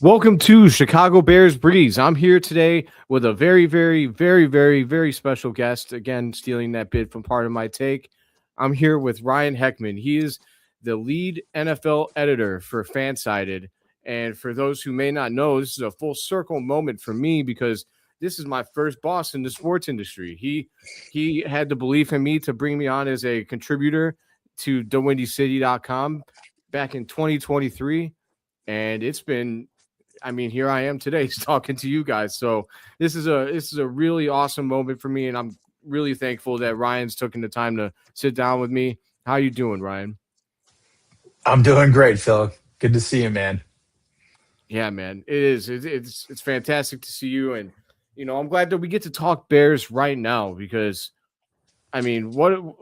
Welcome to Chicago Bears Breeze. I'm here today with a very, very, very, very, very special guest. Again, stealing that bit from part of my take. I'm here with Ryan Heckman. He is the lead NFL editor for FanSided. And for those who may not know, this is a full circle moment for me because this is my first boss in the sports industry. He had the belief in me to bring me on as a contributor to thewindycity.com back in 2023. And it's been, here I am today talking to you guys. So this is a really awesome moment for me, and I'm really thankful that Ryan's taking the time to sit down with me. How you doing, Ryan? I'm doing great, Phil. Good to see you, man. Yeah, man, it is. It's fantastic to see you, and I'm glad that we get to talk Bears right now because, what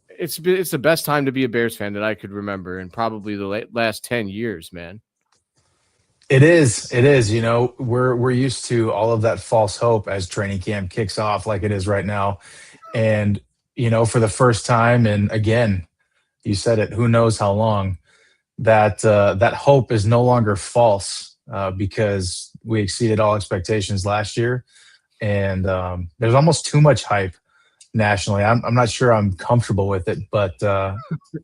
it's the best time to be a Bears fan that I could remember, in probably the last 10 years, man. It is. It is. We're used to all of that false hope as training camp kicks off, like it is right now, and for the first time, and again, you said it. Who knows how long that hope is no longer false because we exceeded all expectations last year, and there's almost too much hype nationally. I'm not sure I'm comfortable with it, but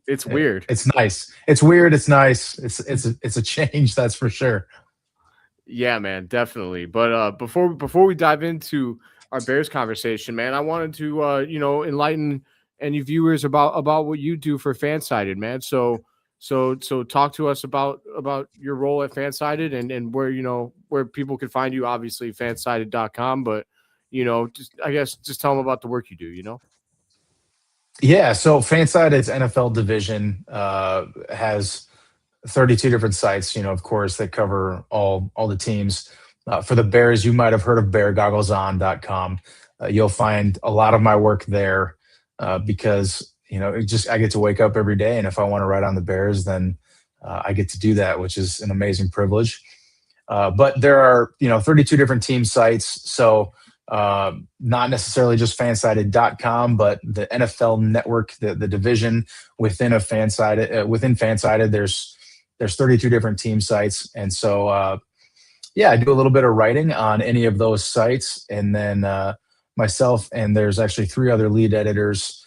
It's weird. it's nice. It's weird. It's nice. It's a change, that's for sure. Yeah, man, definitely. But before we dive into our Bears conversation, man, I wanted to enlighten any viewers about what you do for Fansided, man. So talk to us about your role at Fansided and where people can find you. Obviously, fansided.com, but just tell them about the work you do. Yeah, so FanSided's NFL division has 32 different sites, of course, that cover all the teams. For the Bears, you might have heard of beargoggleson.com. You'll find a lot of my work there because, I get to wake up every day, and if I want to write on the Bears, then I get to do that, which is an amazing privilege. But there are, 32 different team sites. So not necessarily just fansided.com, but the NFL network, the division within within FanSided, there's 32 different team sites. And so, I do a little bit of writing on any of those sites. And then myself, and there's actually three other lead editors,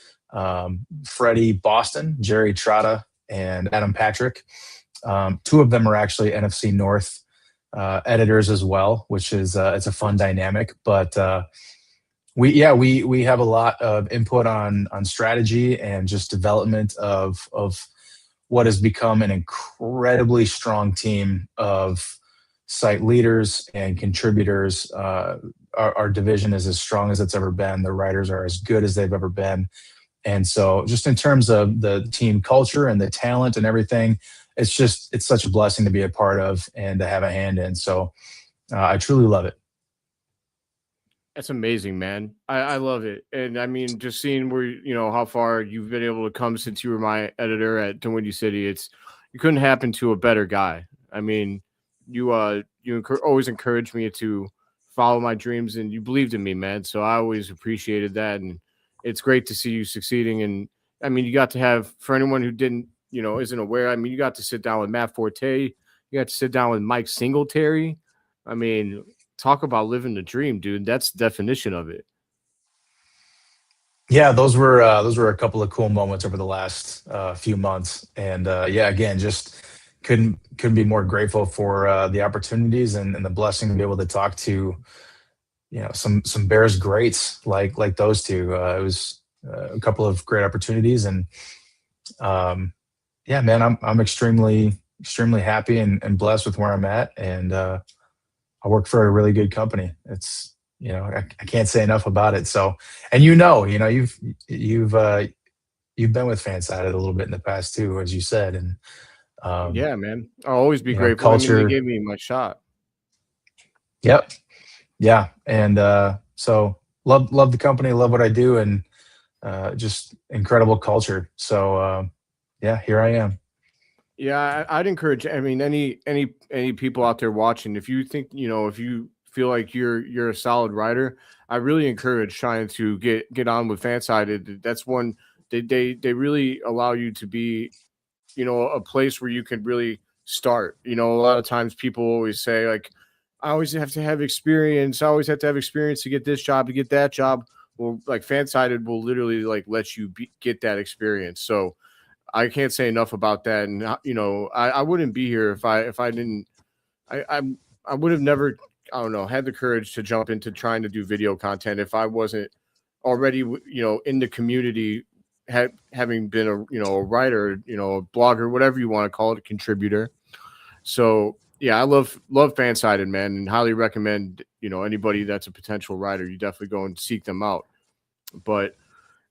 Freddie Boston, Jerry Trotta, and Adam Patrick. Two of them are actually NFC North editors as well, which is it's a fun dynamic. But we have a lot of input on strategy and just development of what has become an incredibly strong team of site leaders and contributors. Our division is as strong as it's ever been. The writers are as good as they've ever been. And so just in terms of the team culture and the talent and everything, it's such a blessing to be a part of and to have a hand in. So I truly love it. That's amazing, man. I love it. And just seeing where, how far you've been able to come since you were my editor at The Windy City, you couldn't happen to a better guy. You always encouraged me to follow my dreams, and you believed in me, man. So I always appreciated that. And it's great to see you succeeding. And you got to have, for anyone who didn't, isn't aware, you got to sit down with Matt Forte. You got to sit down with Mike Singletary. Talk about living the dream, dude. That's the definition of it. Yeah, those were a couple of cool moments over the last few months, and again, just couldn't be more grateful for the opportunities and the blessing to be able to talk to some Bears greats like those two. It was a couple of great opportunities, and man, I'm extremely happy and blessed with where I'm at, and I work for a really good company. It's I can't say enough about it. So, and you've been with FanSided a little bit in the past too, as you said, and yeah, man, I'll always be grateful. They culture. gave me my shot. Yep. Yeah, and so love the company, love what I do, and just incredible culture. So here I am. Yeah, I'd encourage. Any people out there watching, if you think if you feel like you're a solid writer, I really encourage trying to get on with FanSided. That's one they really allow you to be, a place where you can really start. You know, a lot of times people always say like, I always have to have experience. I always have to have experience to get this job, to get that job. Well, like FanSided will literally like let you get that experience. So I can't say enough about that. And you know, I wouldn't be here if I didn't. I would have never, I don't know, had the courage to jump into trying to do video content if I wasn't already, you know, in the community, having been a, you know, a writer, you know, a blogger, whatever you want to call it, a contributor. So yeah, I love FanSided, man, and highly recommend, you know, anybody that's a potential writer, you definitely go and seek them out. But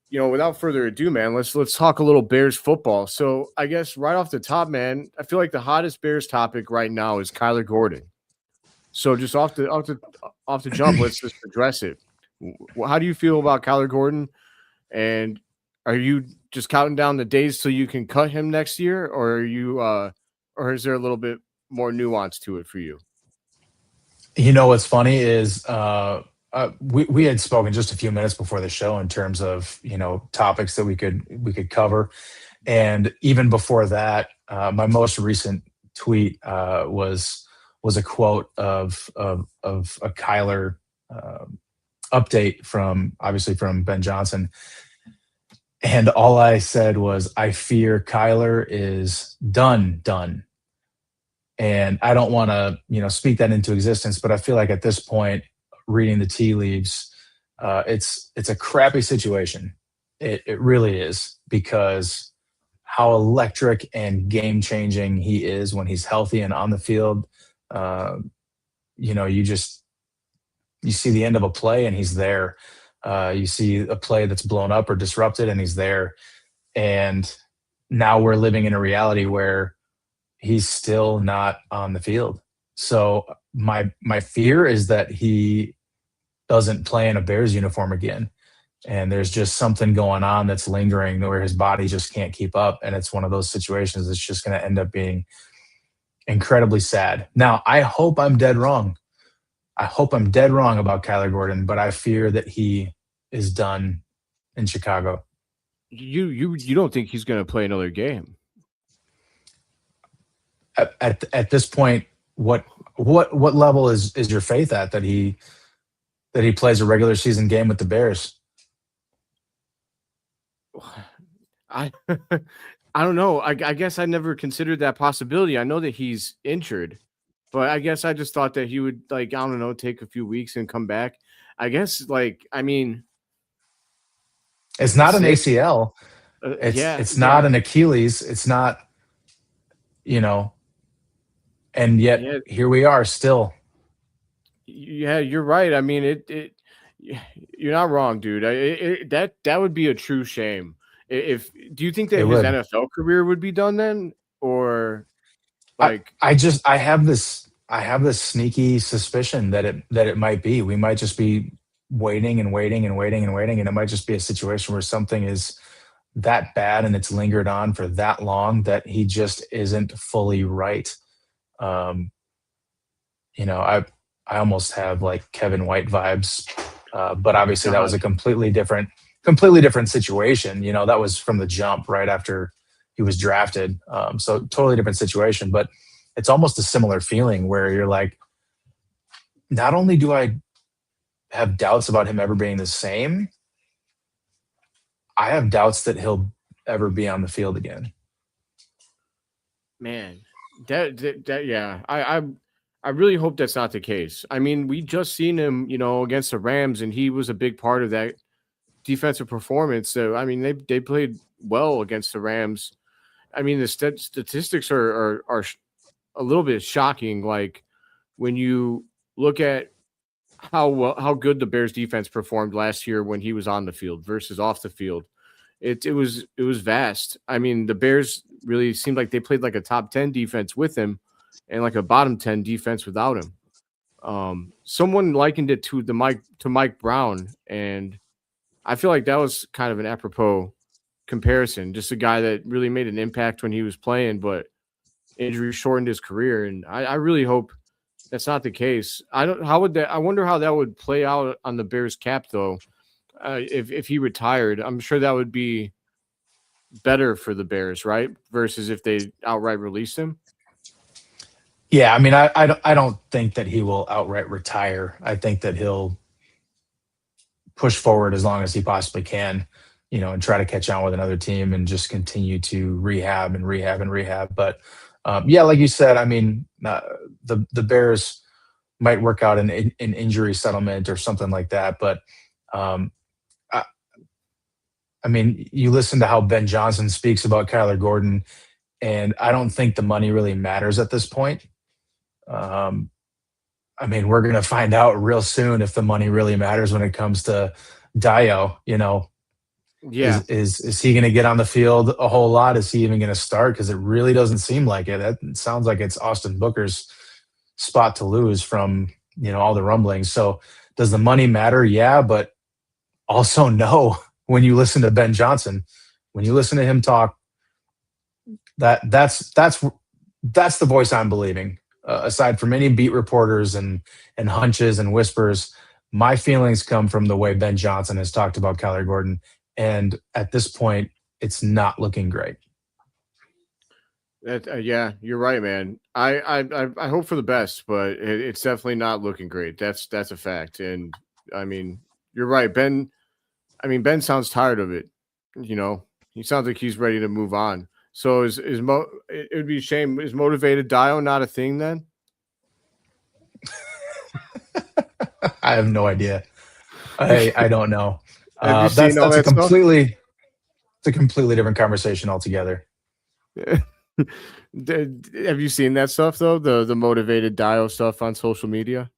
you know, without further ado, man, let's talk a little Bears football. So I guess right off the top, man, I feel like the hottest Bears topic right now is Kyler Gordon. So just off the jump, let's just address it. How do you feel about Kyler Gordon? And are you just counting down the days till you can cut him next year, or are you or is there a little bit more nuance to it for you? You know what's funny is we had spoken just a few minutes before the show in terms of, you know, topics that we could cover, and even before that, my most recent tweet was a quote of a Kyler update from, obviously, from Ben Johnson, and all I said was, I fear Kyler is done. And I don't want to, you know, speak that into existence, but I feel like at this point, reading the tea leaves, it's a crappy situation. It really is, because how electric and game changing he is when he's healthy and on the field. You know, you see the end of a play and he's there. You see a play that's blown up or disrupted and he's there. And now we're living in a reality where he's still not on the field. So my fear is that he doesn't play in a Bears uniform again. And there's just something going on that's lingering where his body just can't keep up. And it's one of those situations that's just going to end up being incredibly sad. Now, I hope I'm dead wrong. I hope I'm dead wrong about Kyler Gordon, but I fear that he is done in Chicago. You don't think he's going to play another game? At this point, what level is your faith at that he plays a regular season game with the Bears? I I don't know. I guess I never considered that possibility. I know that he's injured, but I guess I just thought that he would, like, I don't know, take a few weeks and come back. I guess, like, I mean, it's not an ACL. Yeah, It's not an Achilles. It's not, you know, and yet here we are still. Yeah, you're right. I mean, you're not wrong, dude. That would be a true shame. If do you think that his NFL career would be done then, or like I have this sneaky suspicion that it might be. We might just be waiting, and it might just be a situation where something is that bad and it's lingered on for that long that he just isn't fully right. You know, I almost have like Kevin White vibes, but obviously that was a completely different situation. You know, that was from the jump right after he was drafted. So totally different situation, but it's almost a similar feeling where you're like, not only do I have doubts about him ever being the same, I have doubts that he'll ever be on the field again. Man, that yeah, I really hope that's not the case. I mean, we just seen him, you know, against the Rams, and he was a big part of that defensive performance. So I mean, they played well against the Rams. I mean, the statistics are a little bit shocking. Like when you look at how good the Bears defense performed last year when he was on the field versus off the field, it was vast. I mean, the Bears really seemed like they played like a top 10 defense with him and like a bottom 10 defense without him. Someone likened it to Mike Brown, and I feel like that was kind of an apropos comparison. Just a guy that really made an impact when he was playing, but injury shortened his career. And I really hope that's not the case. I wonder how that would play out on the Bears cap though. If he retired, I'm sure that would be better for the Bears, right? Versus if they outright released him. Yeah, I mean, I don't think that he will outright retire. I think that he'll push forward as long as he possibly can, and try to catch on with another team and just continue to rehab and rehab and rehab. But yeah, like you said, I mean, the Bears might work out an injury settlement or something like that. But um, I, I mean, you listen to how Ben Johnson speaks about Kyler Gordon, and I don't think the money really matters at this point. Um, I mean, we're going to find out real soon if the money really matters when it comes to Dio. Is Yeah. is he going to get on the field a whole lot? Is he even going to start? Because it really doesn't seem like it. It sounds like it's Austin Booker's spot to lose from all the rumblings. So does the money matter? Yeah, but also no. When you listen to Ben Johnson, when you listen to him talk, that's the voice I'm believing. Aside from any beat reporters and hunches and whispers, my feelings come from the way Ben Johnson has talked about Kyler Gordon, and at this point, it's not looking great. Yeah, you're right, man. I hope for the best, but it's definitely not looking great. That's a fact. And I mean, you're right, Ben. I mean, Ben sounds tired of it. He sounds like he's ready to move on. So it would be a shame. Is motivated Dio not a thing then? I have no idea. I don't know. Have you seen That's all that's a that stuff? completely it's a completely different conversation altogether. Have you seen that stuff though? The motivated Dio stuff on social media?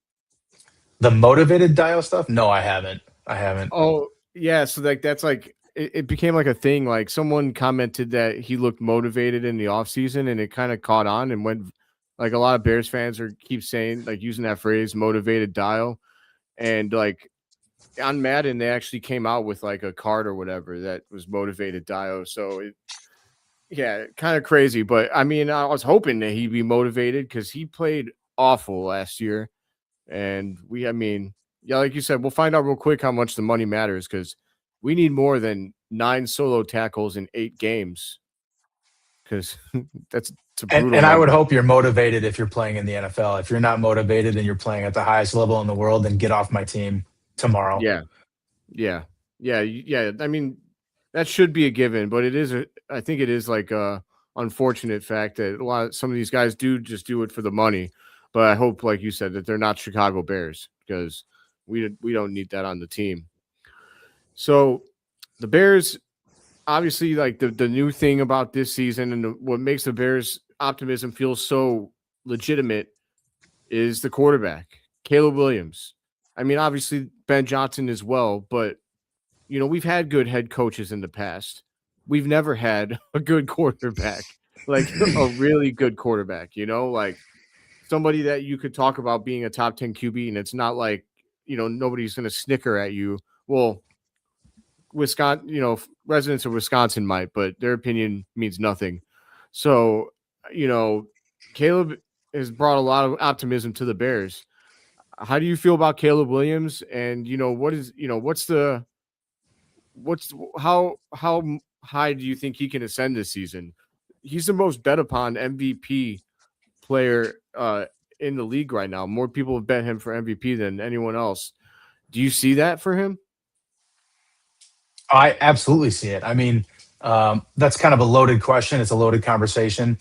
The motivated Dio stuff? No, I haven't. I haven't. Oh, yeah. So that's like it became like a thing. Like someone commented that he looked motivated in the offseason and it kind of caught on and went like a lot of Bears fans keep saying like using that phrase motivated Dio. And like on Madden, they actually came out with like a card or whatever that was motivated Dio. So yeah, kind of crazy. But I mean, I was hoping that he'd be motivated because he played awful last year. And I mean, yeah, like you said, we'll find out real quick how much the money matters because we need more than 9 solo tackles in 8 games because it's a brutal And I would number. hope you're motivated if you're playing in the NFL. If you're not motivated and you're playing at the highest level in the world, then get off my team tomorrow. Yeah, yeah, yeah. I mean, that should be a given, but I think it is like a unfortunate fact that some of these guys do just do it for the money. But I hope, like you said, that they're not Chicago Bears because we don't need that on the team. So the Bears, obviously, like the new thing about this season and what makes the Bears optimism feel so legitimate is the quarterback, Caleb Williams. I mean, obviously Ben Johnson as well, but we've had good head coaches in the past. We've never had a good quarterback, like a really good quarterback, like somebody that you could talk about being a top 10 QB. And it's not like, nobody's going to snicker at you. Well, Wisconsin, residents of Wisconsin might, but their opinion means nothing. So, Caleb has brought a lot of optimism to the Bears. How do you feel about Caleb Williams? And how high do you think he can ascend this season? He's the most bet upon MVP player in the league right now. More people have bet him for MVP than anyone else. Do you see that for him? I absolutely see it. I mean, that's kind of a loaded question. It's a loaded conversation.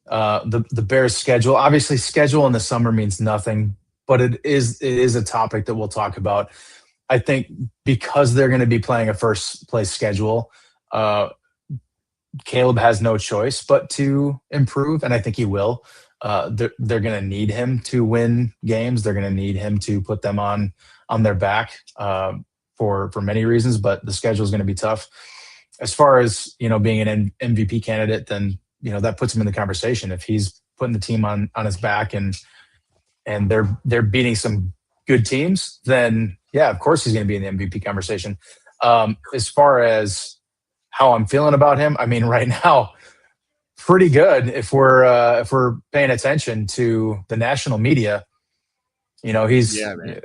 The Bears' schedule, obviously, schedule in the summer means nothing, but it is a topic that we'll talk about. I think because they're going to be playing a first place schedule, Caleb has no choice but to improve, and I think he will. They're going to need him to win games. They're going to need him to put them on their back for many reasons, but the schedule is going to be tough. As far as being an MVP candidate, then that puts him in the conversation. If he's putting the team on his back and they're beating some good teams, then yeah, of course he's going to be in the MVP conversation. As far as how I'm feeling about him, I mean, right now, pretty good. If we're paying attention to the national media, he's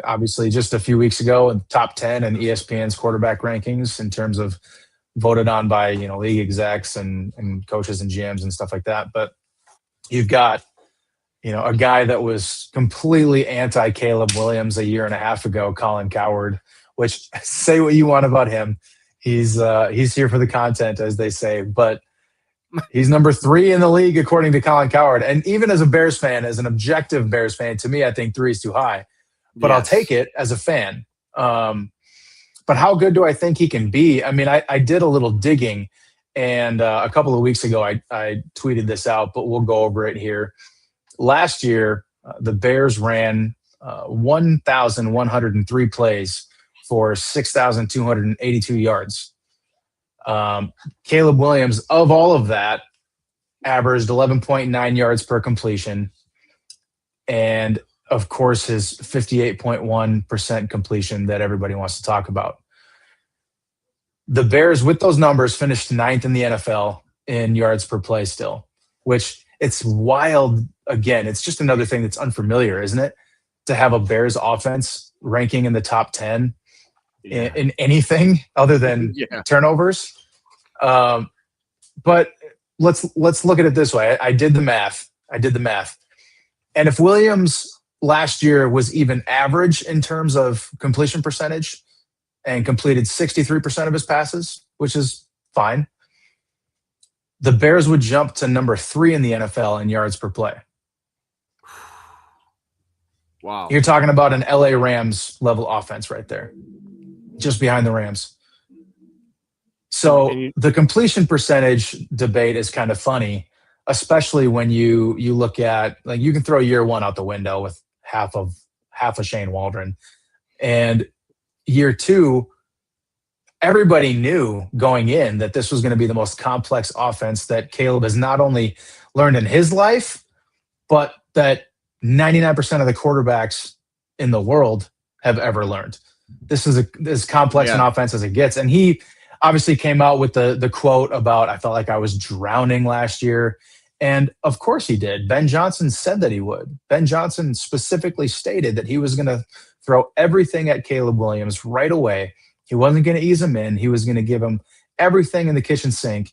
obviously just a few weeks ago in top 10 in ESPN's quarterback rankings in terms of voted on by league execs and coaches and GMs and stuff like that. But you've got a guy that was completely anti Caleb Williams a year and a half ago, Colin Cowherd, which say what you want about him. He's here for the content, as they say, but he's number 3 in the league, according to Colin Cowherd. And even as a Bears fan, as an objective Bears fan, to me, I think 3 is too high, but I'll take it as a fan. But how good do I think he can be? I mean, I did a little digging, and a couple of weeks ago, I tweeted this out, but we'll go over it here. Last year, the Bears ran 1,103 plays for 6,282 yards. Caleb Williams, of all of that, averaged 11.9 yards per completion. And, of course, his 58.1% completion that everybody wants to talk about. The Bears, with those numbers, finished 9th in the NFL in yards per play still, which it's wild. Again, it's just another thing that's unfamiliar, isn't it? To have a Bears offense ranking in the top 10 in anything other than turnovers. But let's look at it this way. I did the math. And if Williams last year was even average in terms of completion percentage and completed 63% of his passes, which is fine, the Bears would jump to number 3 in the NFL in yards per play. Wow. You're talking about an LA Rams level offense right there, just behind the Rams. So the completion percentage debate is kind of funny, especially when you look at, like, you can throw year 1 out the window with half of Shane Waldron. And year 2, everybody knew going in that this was going to be the most complex offense that Caleb has not only learned in his life, but that 99% of the quarterbacks in the world have ever learned. This is as complex an offense as it gets. And he obviously came out with the quote about, I felt like I was drowning last year. And of course he did. Ben Johnson said that he would. Ben Johnson specifically stated that he was going to throw everything at Caleb Williams right away. He wasn't going to ease him in. He was going to give him everything in the kitchen sink.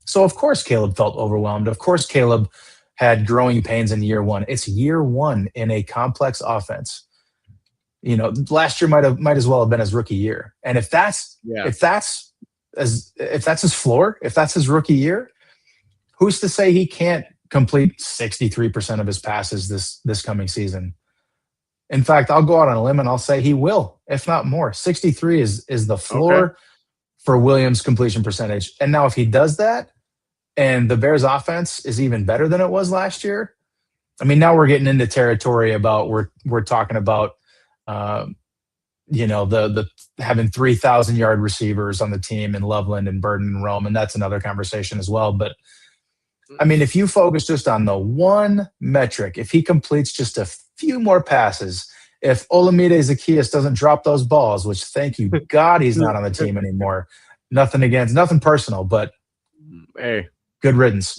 So of course Caleb felt overwhelmed. Of course Caleb had growing pains in year 1. It's year 1 in a complex offense. Last year might as well have been his rookie year. And if that's his floor, if that's his rookie year, who's to say he can't complete 63% of his passes this coming season? In fact, I'll go out on a limb and I'll say he will, if not more. 63 is the floor for Williams' completion percentage. And now if he does that, and the Bears offense is even better than it was last year, I mean, now we're getting into territory about we're talking about the having 3,000-yard receivers on the team in Loveland and Burden and Rome, and that's another conversation as well. But I mean, if you focus just on the one metric, if he completes just a few more passes, if Olamide Zaccheaus doesn't drop those balls, which thank you God he's not on the team anymore. Nothing personal, but hey, good riddance.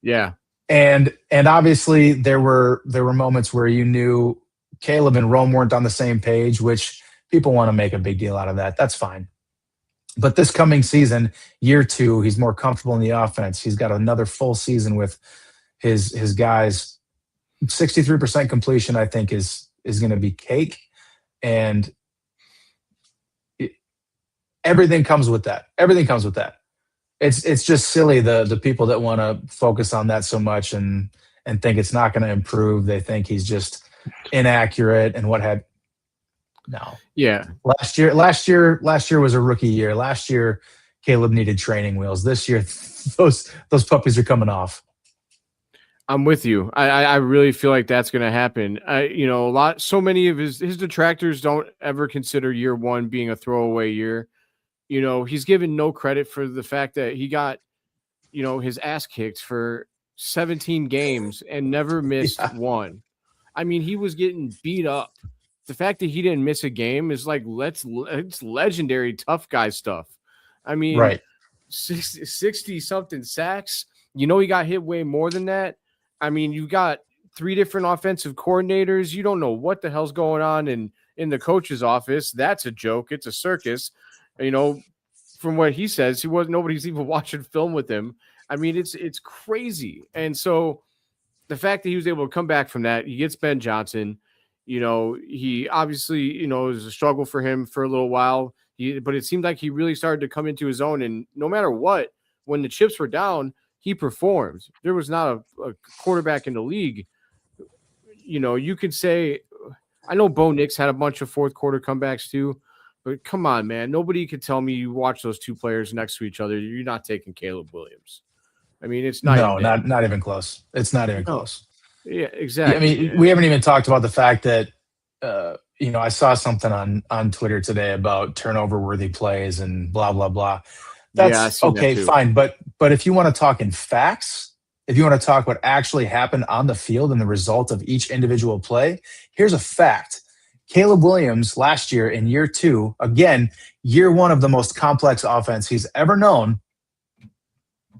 Yeah. And obviously there were moments where you knew Caleb and Rome weren't on the same page, which people want to make a big deal out of that. That's fine. But this coming season, year 2, he's more comfortable in the offense. He's got another full season with his guys. 63% completion, I think, is going to be cake. And everything comes with that. It's just silly, the people that want to focus on that so much and think it's not going to improve. They think he's just inaccurate and what have. No. Yeah. Last year was a rookie year. Last year, Caleb needed training wheels. This year, those puppies are coming off. I'm with you. I really feel like that's going to happen. So many of his detractors don't ever consider year 1 being a throwaway year. He's given no credit for the fact that he got, his ass kicked for 17 games and never missed one. I mean, he was getting beat up. The fact that he didn't miss a game is like, it's legendary tough guy stuff. I mean, right. 60 something sacks. He got hit way more than that. I mean, you got 3 different offensive coordinators. You don't know what the hell's going on in the coach's office. That's a joke. It's a circus. From what he says, nobody's even watching film with him. I mean, it's crazy. And so the fact that he was able to come back from that, he gets Ben Johnson. He obviously, it was a struggle for him for a little while. But it seemed like he really started to come into his own. And no matter what, when the chips were down, he performed. There was not a quarterback in the league. You could say, I know Bo Nix had a bunch of fourth quarter comebacks too, but come on, man. Nobody could tell me you watch those two players next to each other, you're not taking Caleb Williams. I mean, it's night No, and day. not even close. It's not even close. Yeah, Yeah, exactly. I mean, we haven't even talked about the fact that I saw something on Twitter today about turnover worthy plays and blah blah blah. Yeah, I That's seen that okay, too. fine, but if you want to talk in facts, if you want to talk what actually happened on the field and the result of each individual play, here's a fact. Caleb Williams last year in year 2, again, year 1 of the most complex offense he's ever known,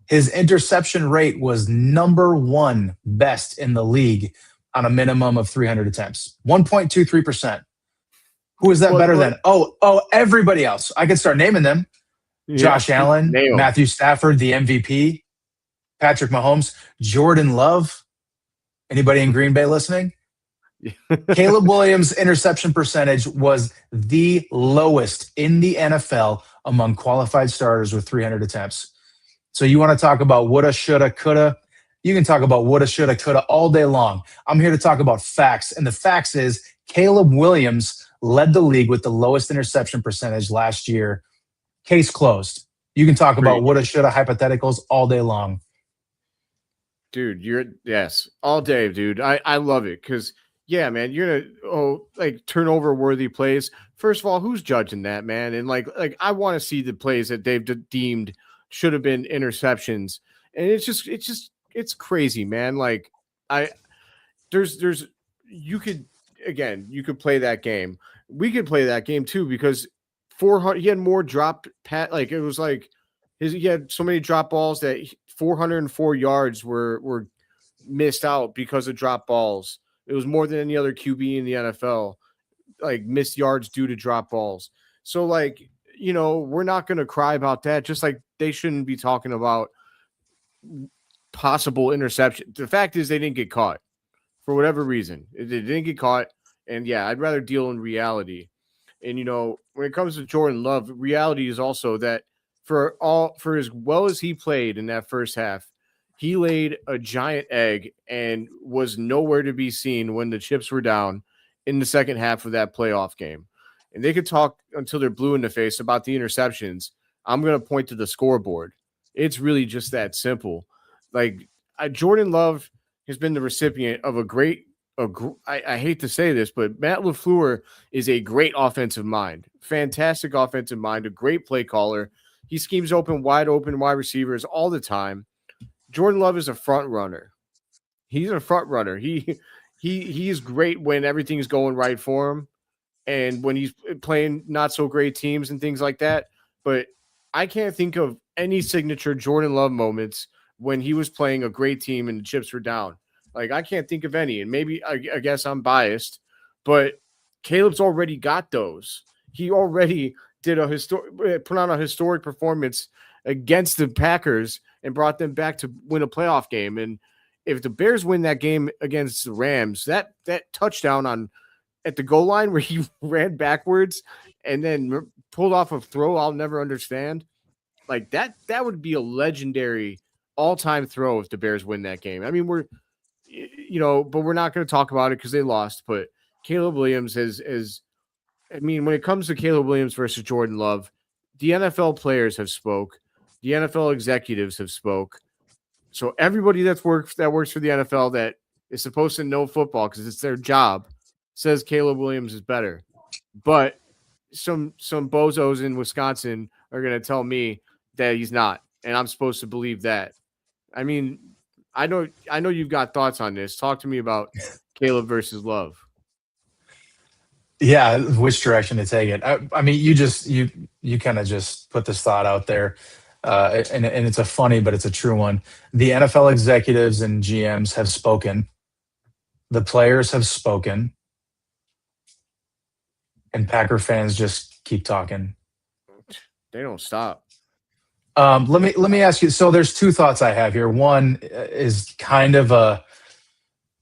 his interception rate was number 1 best in the league on a minimum of 300 attempts, 1.23%. Who is that better than? Oh, everybody else. I could start naming them. Yeah, Josh Allen, Matthew Stafford, the MVP, Patrick Mahomes, Jordan Love. Anybody in Green Bay listening? Caleb Williams' interception percentage was the lowest in the NFL among qualified starters with 300 attempts. So you want to talk about woulda, shoulda, coulda? You can talk about woulda, shoulda, coulda all day long. I'm here to talk about facts. And the facts is Caleb Williams led the league with the lowest interception percentage last year. Case closed. You can talk about woulda, shoulda, hypotheticals all day long. Dude, yes, all day, dude. I love it because, yeah, man, you're gonna turnover worthy plays. First of all, who's judging that, man? And like I want to see the plays that they've deemed should have been interceptions, and it's crazy, man. Like you could play that game. We could play that game too because 400. He had more drop pat. Like it was like he had so many drop balls that 404 yards were missed out because of drop balls. It was more than any other QB in the NFL, like missed yards due to drop balls. So we're not going to cry about that. Just like they shouldn't be talking about possible interception. The fact is they didn't get caught for whatever reason. They didn't get caught. And yeah, I'd rather deal in reality. And, when it comes to Jordan Love, reality is also that for as well as he played in that first half, he laid a giant egg and was nowhere to be seen when the chips were down in the second half of that playoff game. And they could talk until they're blue in the face about the interceptions. I'm going to point to the scoreboard. It's really just that simple. Jordan Love has been the recipient of I hate to say this, but Matt LaFleur is a great offensive mind, fantastic offensive mind, a great play caller. He schemes wide open wide receivers all the time. Jordan Love is a front runner. He's a front runner. He is great when everything's going right for him and when he's playing not so great teams and things like that. But I can't think of any signature Jordan Love moments when he was playing a great team and the chips were down. I can't think of any, and maybe I guess I'm biased, but Caleb's already got those. He already did put on a historic performance against the Packers and brought them back to win a playoff game. And if the Bears win that game against the Rams, that touchdown at the goal line where he ran backwards and then pulled off a throw I'll never understand, that would be a legendary all-time throw if the Bears win that game. I mean, but we're not going to talk about it because they lost. But Caleb Williams when it comes to Caleb Williams versus Jordan Love, the NFL players have spoke. The NFL executives have spoke. So everybody that works for the NFL that is supposed to know football because it's their job says Caleb Williams is better. But some bozos in Wisconsin are going to tell me that he's not, and I'm supposed to believe that. I mean, I know you've got thoughts on this. Talk to me about Caleb versus Love. Yeah, which direction to take it? I mean, you kind of just put this thought out there, and it's a funny, but it's a true one. The NFL executives and GMs have spoken. The players have spoken, and Packer fans just keep talking. They don't stop. Let me ask you. So there's two thoughts I have here. One is kind of a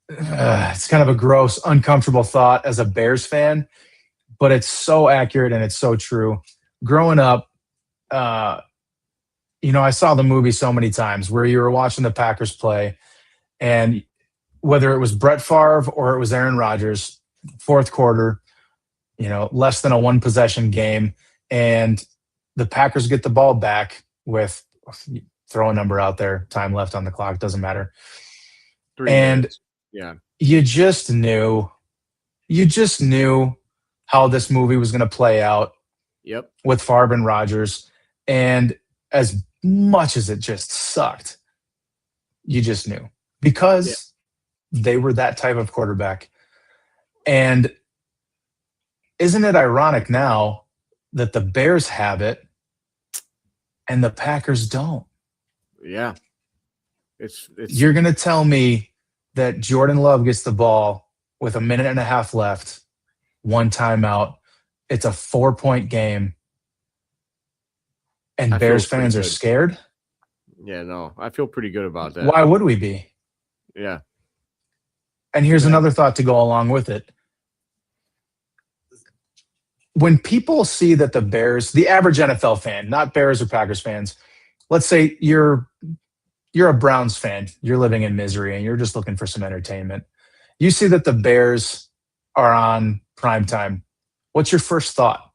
it's kind of a gross, uncomfortable thought as a Bears fan, but it's so accurate and it's so true. Growing up, I saw the movie so many times where you were watching the Packers play, and whether it was Brett Favre or it was Aaron Rodgers, fourth quarter, less than a one possession game, and the Packers get the ball back with, throw a number out there, time left on the clock, doesn't matter. 3 And minutes. Yeah. you just knew how this movie was going to play out. Yep. With Favre and Rodgers. And as much as it just sucked, you just knew because they were that type of quarterback. And isn't it ironic now that the Bears have it and the Packers don't? Yeah. It's You're going to tell me that Jordan Love gets the ball with a minute and a half left, one timeout. It's a 4-point game. And Bears fans are scared? Yeah, no, I feel pretty good about that. Why would we be? Yeah. And here's another thought to go along with it. When people see that the Bears, the average NFL fan, not Bears or Packers fans, let's say you're a Browns fan, you're living in misery and you're just looking for some entertainment. You see that the Bears are on primetime. What's your first thought?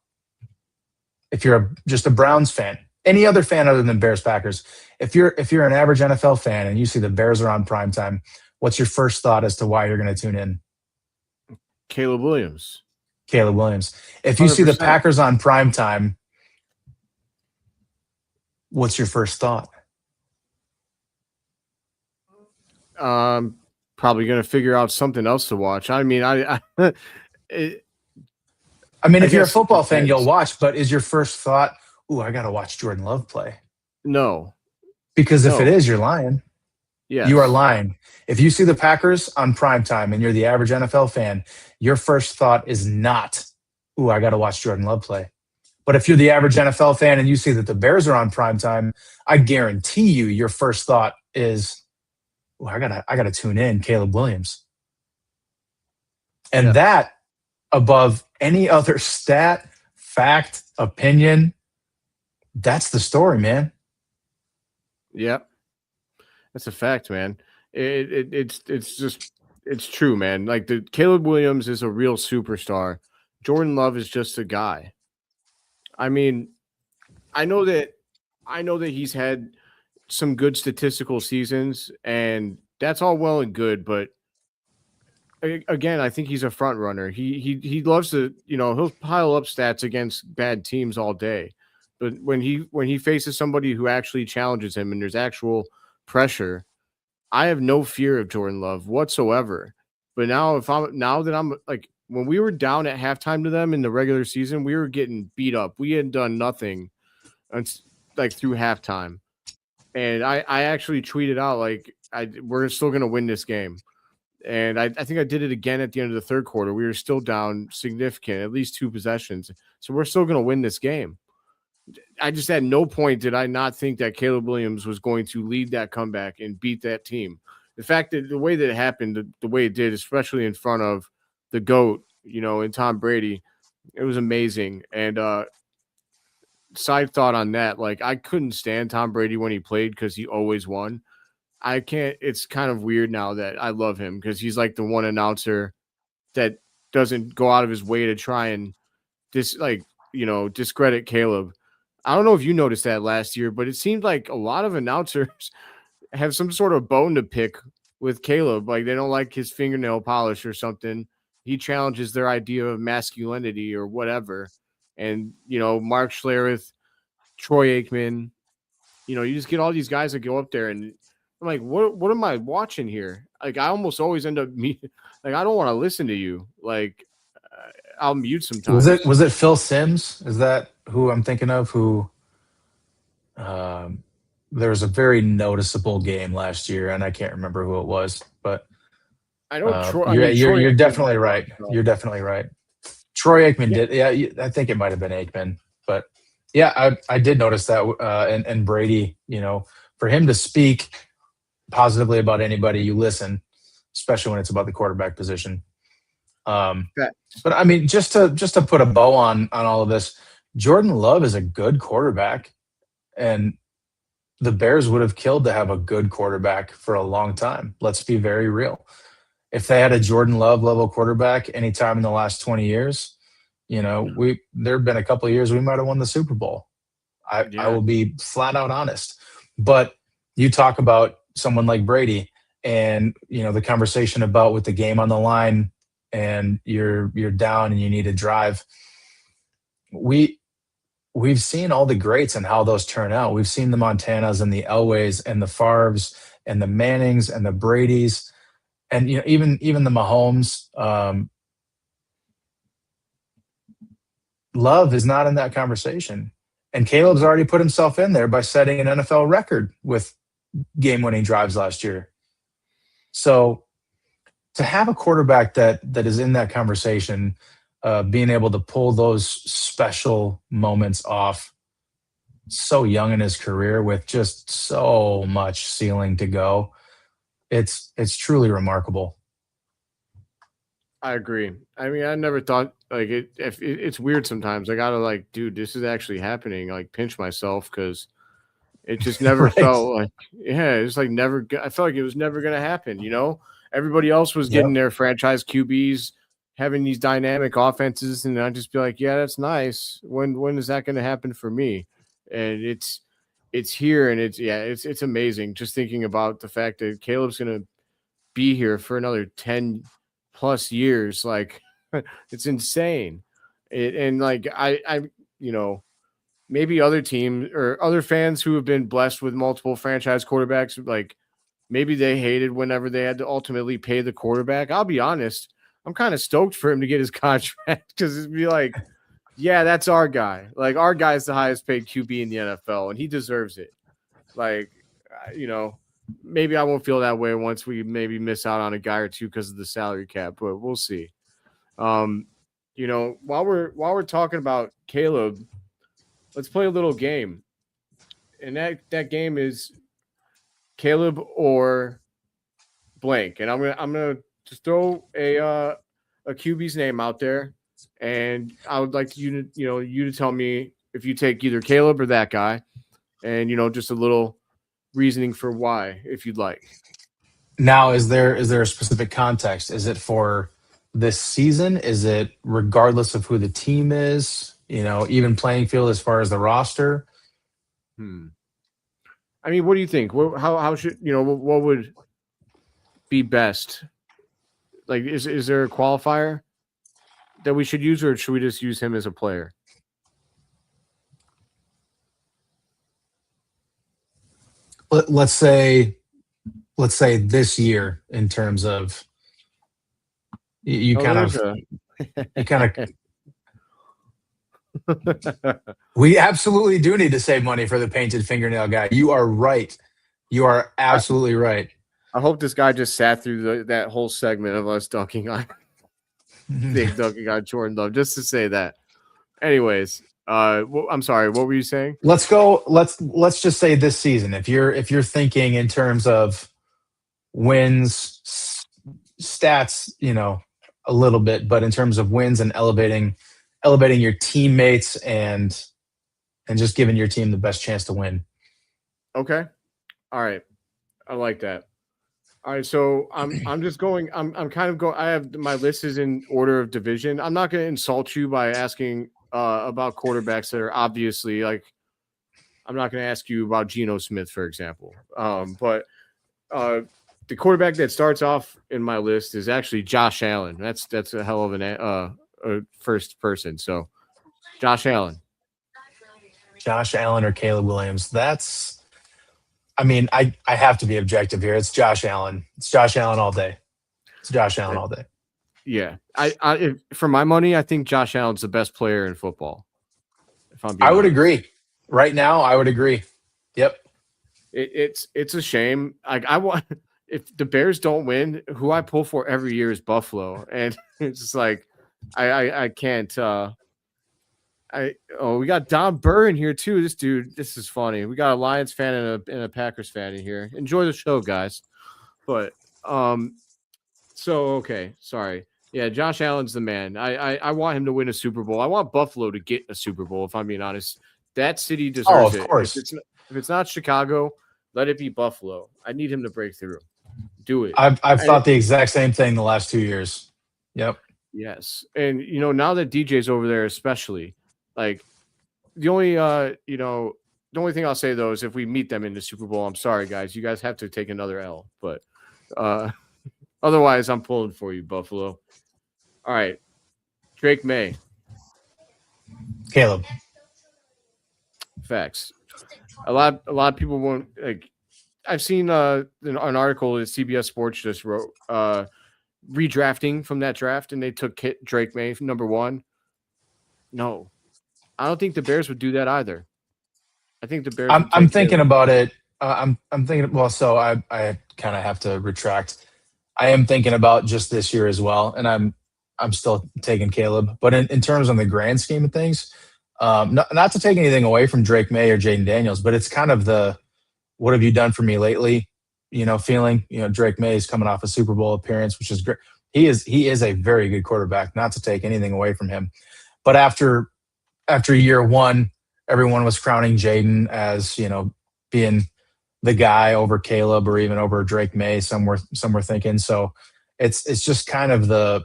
If you're just a Browns fan, any other fan other than Bears Packers, if you're an average NFL fan and you see the Bears are on primetime, what's your first thought as to why you're going to tune in? Caleb Williams. If you see the Packers on primetime, what's your first thought? Probably going to figure out something else to watch. I mean, if you're a football fan, you'll watch, but is your first thought, ooh, I got to watch Jordan Love play? No. Because if it is, you're lying. Yeah. You are lying. If you see the Packers on primetime and you're the average NFL fan, your first thought is not, ooh, I got to watch Jordan Love play. But if you're the average NFL fan and you see that the Bears are on primetime, I guarantee you your first thought is, ooh, I gotta tune in Caleb Williams. And that, above any other stat, fact, opinion, that's the story, man. Yep. That's a fact, man. It's true, man. Like the Caleb Williams is a real superstar. Jordan Love is just a guy. I mean, I know that he's had some good statistical seasons, and that's all well and good, but again, I think he's a front runner. He loves to, he'll pile up stats against bad teams all day. But when he faces somebody who actually challenges him and there's actual pressure, I have no fear of Jordan Love whatsoever. But now that I'm like, when we were down at halftime to them in the regular season, we were getting beat up. We had done nothing through halftime. And I actually tweeted out, we're still going to win this game. And I think I did it again at the end of the third quarter. We were still down significant, at least 2 possessions. So we're still going to win this game. I just at no point did I not think that Caleb Williams was going to lead that comeback and beat that team. The fact that the way that it happened, the way it did, especially in front of the GOAT, and Tom Brady, it was amazing. And side thought on that, I couldn't stand Tom Brady when he played because he always won. I can't. It's kind of weird now that I love him because he's like the one announcer that doesn't go out of his way to try and discredit Caleb. I don't know if you noticed that last year, but it seemed like a lot of announcers have some sort of bone to pick with Caleb. Like they don't like his fingernail polish or something. He challenges their idea of masculinity or whatever. And, Mark Schlereth, Troy Aikman, you just get all these guys that go up there and I'm like, what am I watching here? Like, I almost always end up I don't want to listen to you. I'll mute sometimes. Was it Phil Simms? Is that who I'm thinking of? Who there was a very noticeable game last year, and I can't remember who it was, but I know you're definitely right. You're definitely right. Troy Aikman did. Yeah, I think it might have been Aikman, but yeah, I did notice that. And Brady, for him to speak positively about anybody, you listen. especially when it's about the quarterback position. Okay. But I mean, just to put a bow on all of this, Jordan Love is a good quarterback, and the Bears would have killed to have a good quarterback for a long time. Let's be very real. If they had a Jordan Love level quarterback anytime in the last 20 years, there have been a couple of years we might have won the Super Bowl. I will be flat out honest. But you talk about someone like Brady and, the conversation about with the game on the line and you're down and you need to drive. We've seen all the greats and how those turn out. We've seen the Montanas and the Elways and the Favres and the Mannings and the Bradys and even the Mahomes. Love is not in that conversation. And Caleb's already put himself in there by setting an NFL record with game-winning drives last year. So to have a quarterback that is in that conversation, being able to pull those special moments off so young in his career with just so much ceiling to go, it's truly remarkable. I agree. I mean, I never thought it's weird sometimes. I gotta dude, this is actually happening. Pinch myself because it just never Right. felt it's never. I felt like it was never gonna happen. Everybody else was getting their franchise QBs, having these dynamic offenses, and I'd just be like, yeah, that's nice. When is that gonna happen for me? And it's here, and it's amazing. Just thinking about the fact that Caleb's gonna be here for another 10 plus years, it's insane. Maybe other teams or other fans who have been blessed with multiple franchise quarterbacks, maybe they hated whenever they had to ultimately pay the quarterback. I'll be honest, I'm kind of stoked for him to get his contract because it'd be yeah, that's our guy. Our guy's the highest paid QB in the NFL, and he deserves it. Maybe I won't feel that way once we maybe miss out on a guy or two because of the salary cap, but we'll see. While we're talking about Caleb, let's play a little game. And that game is Caleb or blank. And I'm gonna just throw a QB's name out there, and I would like you to tell me if you take either Caleb or that guy, and just a little reasoning for why, if you'd like. Now, is there a specific context? Is it for this season? Is it regardless of who the team is? Even playing field as far as the roster? I mean, what do you think? How should what would be best? Is there a qualifier that we should use, or should we just use him as a player? Let's say this year, in terms of you kind of we absolutely do need to save money for the painted fingernail guy. You are right. You are absolutely right. I hope this guy just sat through that whole segment of us dunking on Jordan Love just to say that. Anyways, I'm sorry. What were you saying? Let's go. Let's just say this season. If you're thinking in terms of wins, stats, a little bit, but in terms of wins and elevating your teammates and just giving your team the best chance to win. Okay. All right. I like that. All right. So I'm just going. I'm kind of going. I have my list is in order of division. I'm not going to insult you by asking about quarterbacks that are obviously I'm not going to ask you about Geno Smith, for example. But the quarterback that starts off in my list is actually Josh Allen. That's a hell of a first person. So Josh Allen or Caleb Williams. I have to be objective here. It's Josh Allen. It's Josh Allen all day. Yeah. For my money, I think Josh Allen's the best player in football. I would agree. Right now, I would agree. Yep. It's a shame. If the Bears don't win, who I pull for every year is Buffalo, and it's just I can't. We got Don Burr in here too. This is funny. We got a Lions fan and a Packers fan in here. Enjoy the show, guys. But So okay, sorry. Yeah, Josh Allen's the man. I want him to win a Super Bowl. I want Buffalo to get a Super Bowl. If I'm being honest, that city Oh, deserves of it. course. If it's not Chicago, let it be Buffalo. I need him to break through. Do it. I've And thought the exact same thing the last 2 years. Yep. yes, and now that DJ's over there, especially like the only the only thing I'll say though is if we meet them in the Super Bowl, I'm sorry guys, you guys have to take another L. But uh, otherwise, I'm pulling for you, Buffalo. All right, Drake May. Caleb. Facts. A lot of people won't like. I've seen an article that CBS Sports just wrote redrafting from that draft, and they took Drake May from number 1. No, I don't think the Bears would do that either. I think the Bears would I'm take thinking Caleb. about it. I'm thinking. Well, so I kind of have to retract. I am thinking about just this year as well, and I'm still taking Caleb. But in terms of the grand scheme of things, not to take anything away from Drake May or Jaden Daniels, but it's kind of the what have you done for me lately? Feeling. Drake May is coming off a Super Bowl appearance, which is great. He is a very good quarterback. Not to take anything away from him, but after year one, everyone was crowning Jaden as being the guy over Caleb or even over Drake May. Some were thinking. So it's just kind of the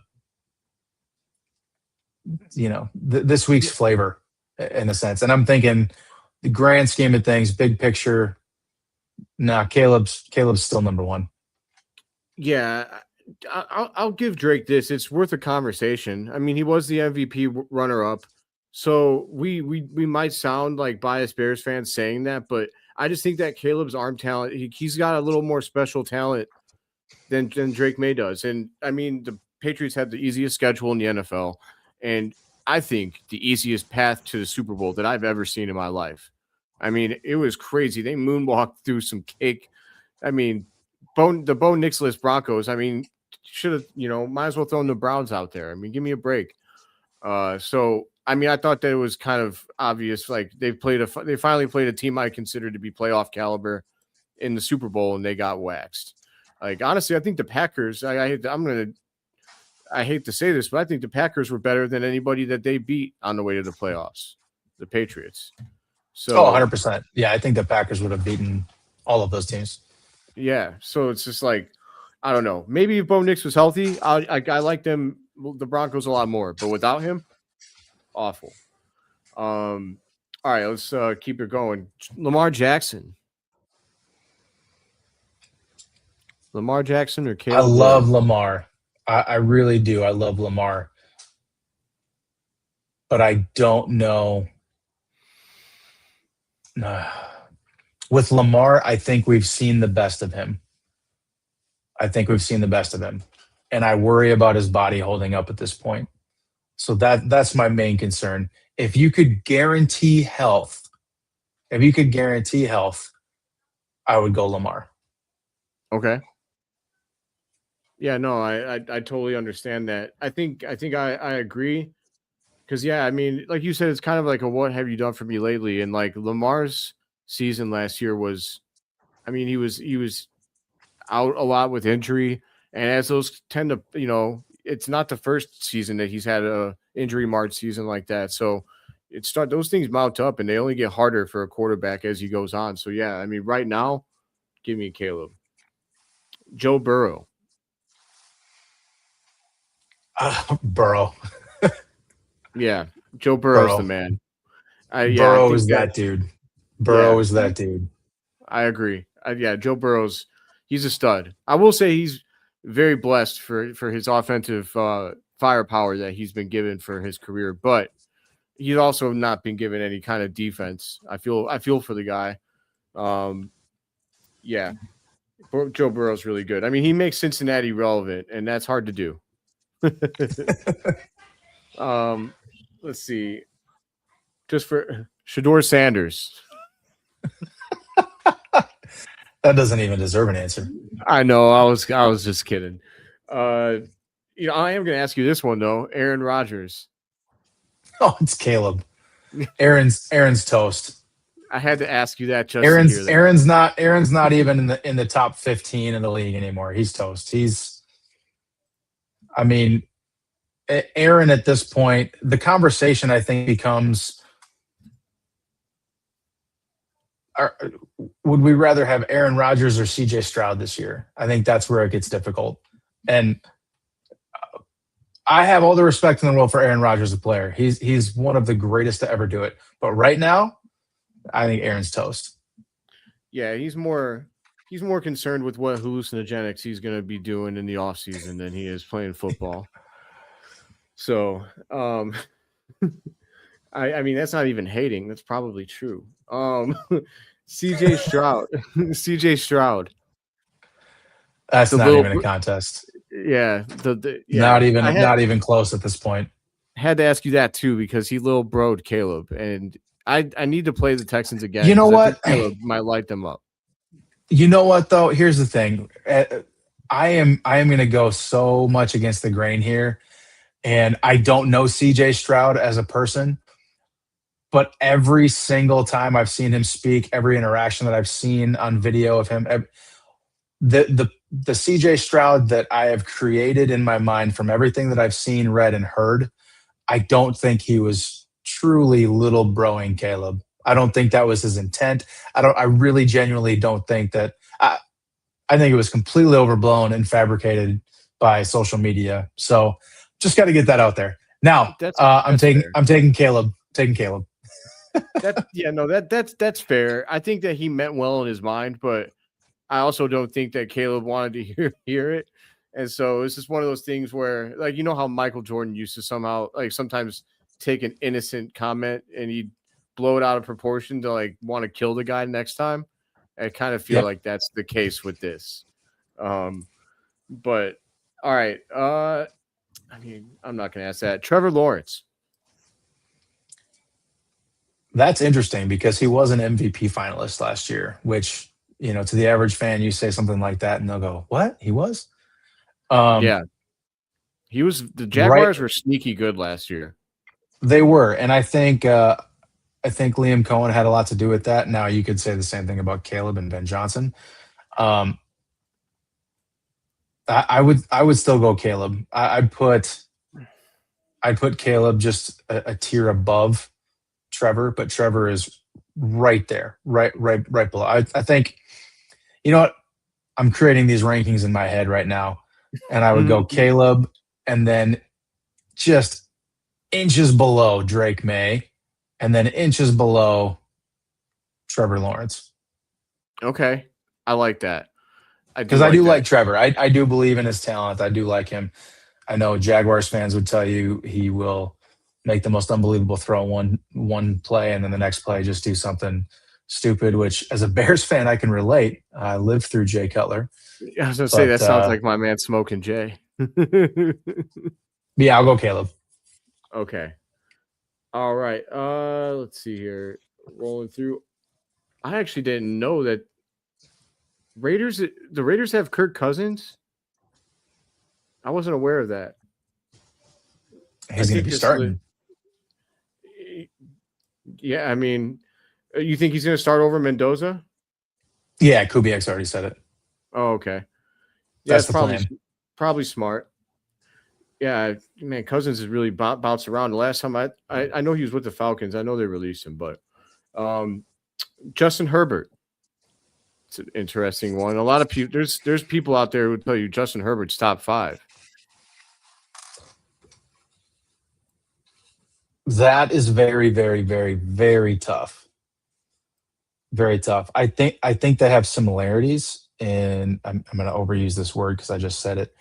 this week's flavor in a sense. And I'm thinking the grand scheme of things, big picture. Nah, Caleb's still number 1. Yeah, I'll give Drake this. It's worth a conversation. I mean, he was the MVP runner-up, so we might sound like biased Bears fans saying that, but I just think that Caleb's arm talent, he's got a little more special talent than Drake May does. And I mean, the Patriots had the easiest schedule in the NFL, and I think the easiest path to the Super Bowl that I've ever seen in my life. I mean, it was crazy. They moonwalked through some cake. I mean, the Bo Nixless Broncos. I mean, should have might as well throw the Browns out there. I mean, give me a break. So I mean, I thought that it was kind of obvious. Like they finally played a team I consider to be playoff caliber in the Super Bowl, and they got waxed. Like honestly, I think the Packers. I hate to say this, but I think the Packers were better than anybody that they beat on the way to the playoffs. The Patriots. So 100%. Yeah, I think the Packers would have beaten all of those teams. yeah, so it's just like I don't know. Maybe if Bo Nix was healthy, I like them, the Broncos, a lot more. But without him, awful. All right, let's keep it going. Lamar Jackson or I Caleb love Williams? Lamar. I really do. I love Lamar. But I don't know. With Lamar, I think we've seen the best of him. And I worry about his body holding up at this point. So that's my main concern. If you could guarantee health, I would go Lamar. Okay. Yeah, no, I totally understand that. I think I agree. Because yeah, I mean, like you said, it's kind of like a what have you done for me lately? And like Lamar's season last year was, I mean, he was out a lot with injury, and as those tend to, it's not the first season that he's had a injury marked season like that. So those things mount up, and they only get harder for a quarterback as he goes on. So yeah, I mean, right now, give me Caleb. Joe Burrow. Burrow. Yeah, Joe Burrow's Burrow. the man. I Burrow think is that dude. I agree. Yeah, Joe Burrow's he's a stud. I will say he's very blessed for his offensive firepower that he's been given for his career, but he's also not been given any kind of defense. I feel for the guy. Yeah, Joe Burrow's really good. I mean, he makes Cincinnati relevant, and that's hard to do. Let's see. Just for Shador Sanders. That doesn't even deserve an answer. I know. I was just kidding. I am going to ask you this one though. Aaron Rodgers. Oh, it's Caleb. Aaron's toast. I had to ask you that just to hear that. Aaron's not even in the top 15 in the league anymore. He's toast. I mean, Aaron at this point, the conversation I think becomes, would we rather have Aaron Rodgers or CJ Stroud this year? I think that's where it gets difficult. And I have all the respect in the world for Aaron Rodgers, a player. He's one of the greatest to ever do it. But right now, I think Aaron's toast. Yeah, he's more concerned with what hallucinogenics he's going to be doing in the offseason than he is playing football. So, I mean, that's not even hating. That's probably true. CJ Stroud, CJ Stroud. That's not even a contest. Yeah, not even close at this point. Had to ask you that too because he little broed Caleb, and I need to play the Texans again. You know what? Caleb might light them up. You know what though? Here's the thing. I am going to go so much against the grain here, and I don't know CJ Stroud as a person, but every single time I've seen him speak, every interaction that I've seen on video of him, the CJ Stroud that I have created in my mind from everything that I've seen, read, and heard, I don't think he was truly little broing Caleb. I don't think that was his intent. I really genuinely don't think that. I think it was completely overblown and fabricated by social media. So just got to get that out there. Now, I'm taking Caleb. Taking Caleb. That's fair. I think that he meant well in his mind, but I also don't think that Caleb wanted to hear it. And so it's just one of those things where, like, you know how Michael Jordan used to somehow, like, sometimes take an innocent comment and he'd blow it out of proportion to, like, want to kill the guy next time. I kind of feel like that's the case with this. But all right. I mean, I'm not going to ask that. Trevor Lawrence. That's interesting because he was an MVP finalist last year, which, you know, to the average fan, you say something like that and they'll go, what? He was? Yeah. He was. The Jaguars were sneaky good last year. They were. And I think Liam Cohen had a lot to do with that. Now you could say the same thing about Caleb and Ben Johnson. I would still go Caleb. I'd put Caleb just a tier above Trevor, but Trevor is right there, right below. I think, you know what? I'm creating these rankings in my head right now, and I would go Caleb, and then just inches below Drake May, and then inches below Trevor Lawrence. Okay, I like that. Because I do like Trevor. I do believe in his talent. I do like him. I know Jaguars fans would tell you he will make the most unbelievable throw one play, and then the next play just do something stupid, which as a Bears fan, I can relate. I lived through Jay Cutler. I was going to say, that sounds like my man Smoking Jay. Yeah, I'll go Caleb. Okay. All right. Let's see here. Rolling through. I actually didn't know that the Raiders have Kirk Cousins. I wasn't aware of that. He's going to be starting. Yeah, I mean, you think he's going to start over Mendoza? Yeah, Kubiak's already said it. Oh, okay. Yeah, that's the plan. Probably smart. Yeah, man, Cousins has really bounced around. The last time I know he was with the Falcons. I know they released him, but Justin Herbert. It's an interesting one. A lot of people, there's people out there who would tell you Justin Herbert's top 5. That is very, very, very, very tough. Very tough. I think they have similarities, and I'm going to overuse this word because I just said it.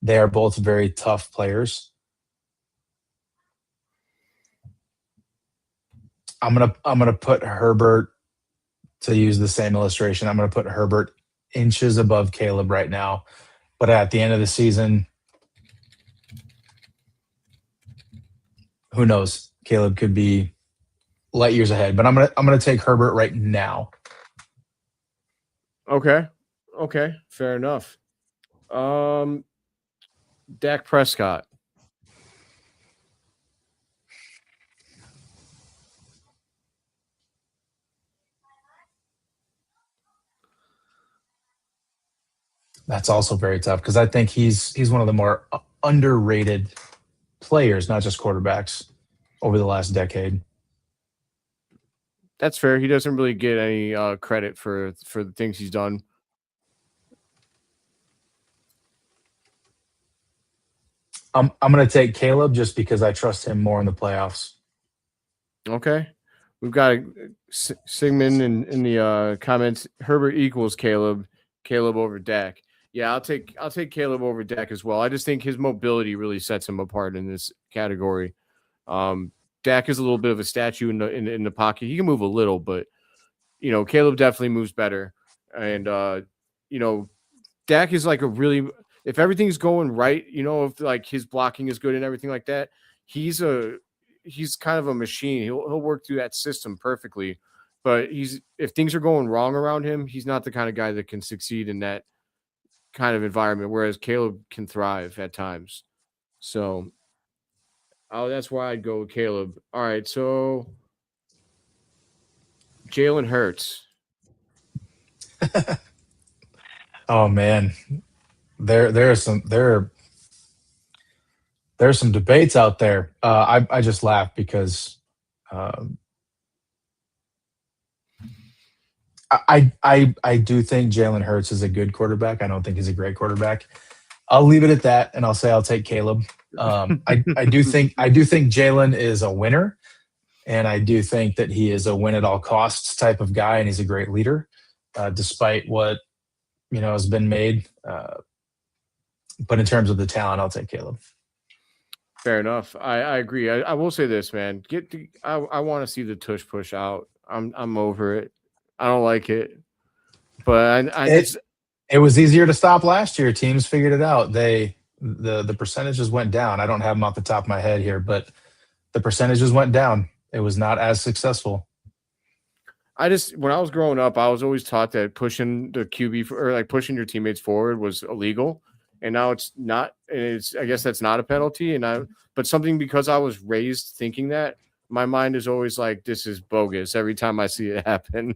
They are both very tough players. I'm gonna put Herbert, to use the same illustration. I'm gonna put Herbert inches above Caleb right now, but at the end of the season, who knows? Caleb could be light years ahead, but I'm gonna take Herbert right now. Okay, fair enough. Dak Prescott. That's also very tough because I think he's one of the more underrated players, not just quarterbacks, over the last decade. That's fair. He doesn't really get any credit for the things he's done. I'm going to take Caleb just because I trust him more in the playoffs. Okay. We've got Sigmund in the comments. Herbert equals Caleb. Caleb over Dak. Yeah, I'll take Caleb over Dak as well. I just think his mobility really sets him apart in this category. Dak is a little bit of a statue in the pocket. He can move a little, but Caleb definitely moves better. And Dak is like if everything's going right, if like his blocking is good and everything like that, he's kind of a machine. He'll work through that system perfectly. But if things are going wrong around him, he's not the kind of guy that can succeed in that kind of environment, whereas Caleb can thrive at times. So that's why I'd go with Caleb. All right, so Jalen Hurts. Oh man, there's some debates out there. I just laugh because I do think Jalen Hurts is a good quarterback. I don't think he's a great quarterback. I'll leave it at that, and I'll say I'll take Caleb. I do think Jalen is a winner, and I do think that he is a win at all costs type of guy, and he's a great leader, despite what has been made. But in terms of the talent, I'll take Caleb. Fair enough. I agree. I will say this, man. I want to see the tush push out. I'm over it. I don't like it, but it was easier to stop last year. Teams figured it out. The percentages went down. I don't have them off the top of my head here, but the percentages went down. It was not as successful. When I was growing up, I was always taught that pushing the QB or like pushing your teammates forward was illegal, and now it's not. And I guess that's not a penalty. But something because I was raised thinking that. My mind is always like, this is bogus every time I see it happen.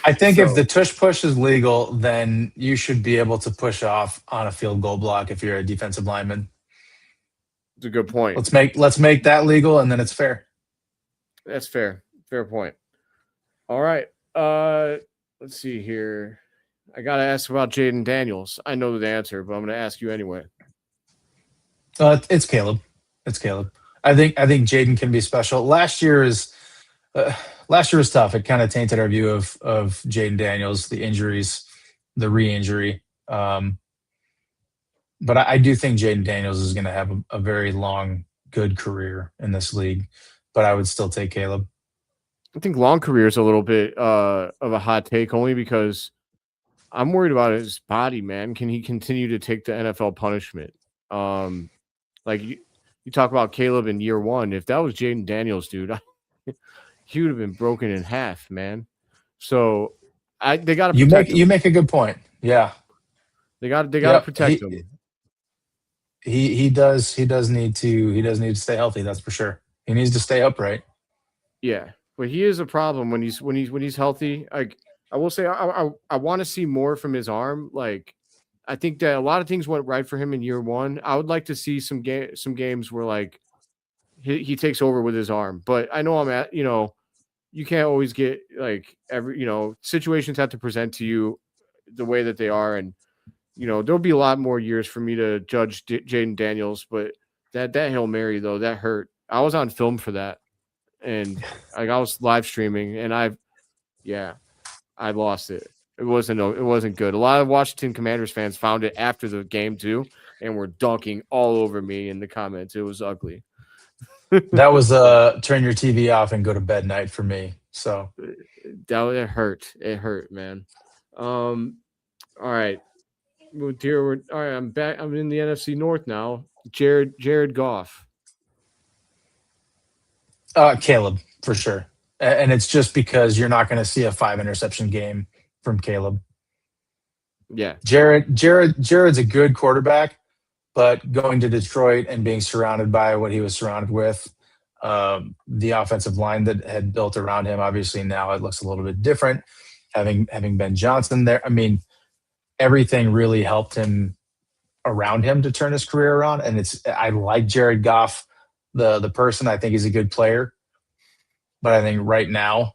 I think if the tush push is legal, then you should be able to push off on a field goal block if you're a defensive lineman. It's a good point. Let's make that legal, and then it's fair. That's fair. Fair point. All right. Let's see here. I got to ask about Jaden Daniels. I know the answer, but I'm going to ask you anyway. It's Caleb. I think Jaden can be special. Last year was tough. It kind of tainted our view of Jaden Daniels, the injuries, the re-injury. But I do think Jaden Daniels is going to have a very long, good career in this league. But I would still take Caleb. I think long career is a little bit of a hot take, only because I'm worried about his body, man. Can he continue to take the NFL punishment? You talk about Caleb in year one. If that was Jaden Daniels, dude, he would have been broken in half, man. So they got to protect him. You make a good point. Yeah, they got to protect him. He does need to stay healthy. That's for sure. He needs to stay upright. Yeah, but he is a problem when he's healthy. Like I will say, I want to see more from his arm. Like I think that a lot of things went right for him in year one. I would like to see some games where like he takes over with his arm. But I know you can't always get like situations have to present to you the way that they are, and there'll be a lot more years for me to judge Jaden Daniels. But that Hail Mary though, that hurt. I was on film for that, and I was live streaming, and I lost it. It wasn't good. A lot of Washington Commanders fans found it after the game too, and were dunking all over me in the comments. It was ugly. That was turn your TV off and go to bed night for me. So it hurt. It hurt, man. All right. All right. I'm back. I'm in the NFC North now. Jared Goff. Caleb for sure, and it's just because you're not going to see a 5-interception game from Caleb. Yeah. Jared's a good quarterback, but going to Detroit and being surrounded by what he was surrounded with, the offensive line that had built around him, obviously now it looks a little bit different. Having Ben Johnson there, I mean, everything really helped him around him to turn his career around. And I like Jared Goff, the person. I think he's a good player, but I think right now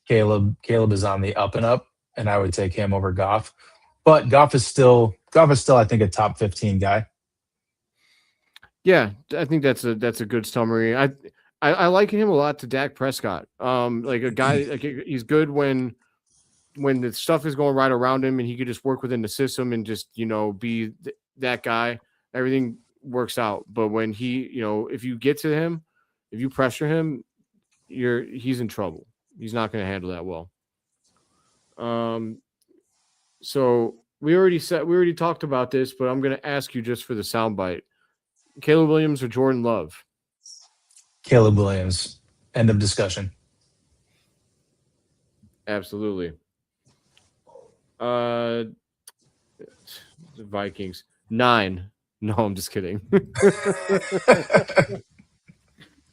Caleb is on the up and up, and I would take him over Goff. But Goff is still I think a top 15 guy. Yeah, I think that's a good summary. I liken him a lot to Dak Prescott. Like a guy, like he's good when the stuff is going right around him and he could just work within the system and just, be that guy, everything works out. But when he, if you get to him, if you pressure him, he's in trouble. He's not going to handle that well. So we already talked about this, but I'm going to ask you just for the soundbite. Caleb Williams or Jordan Love? Caleb Williams. End of discussion. Absolutely. The Vikings 9. No, I'm just kidding.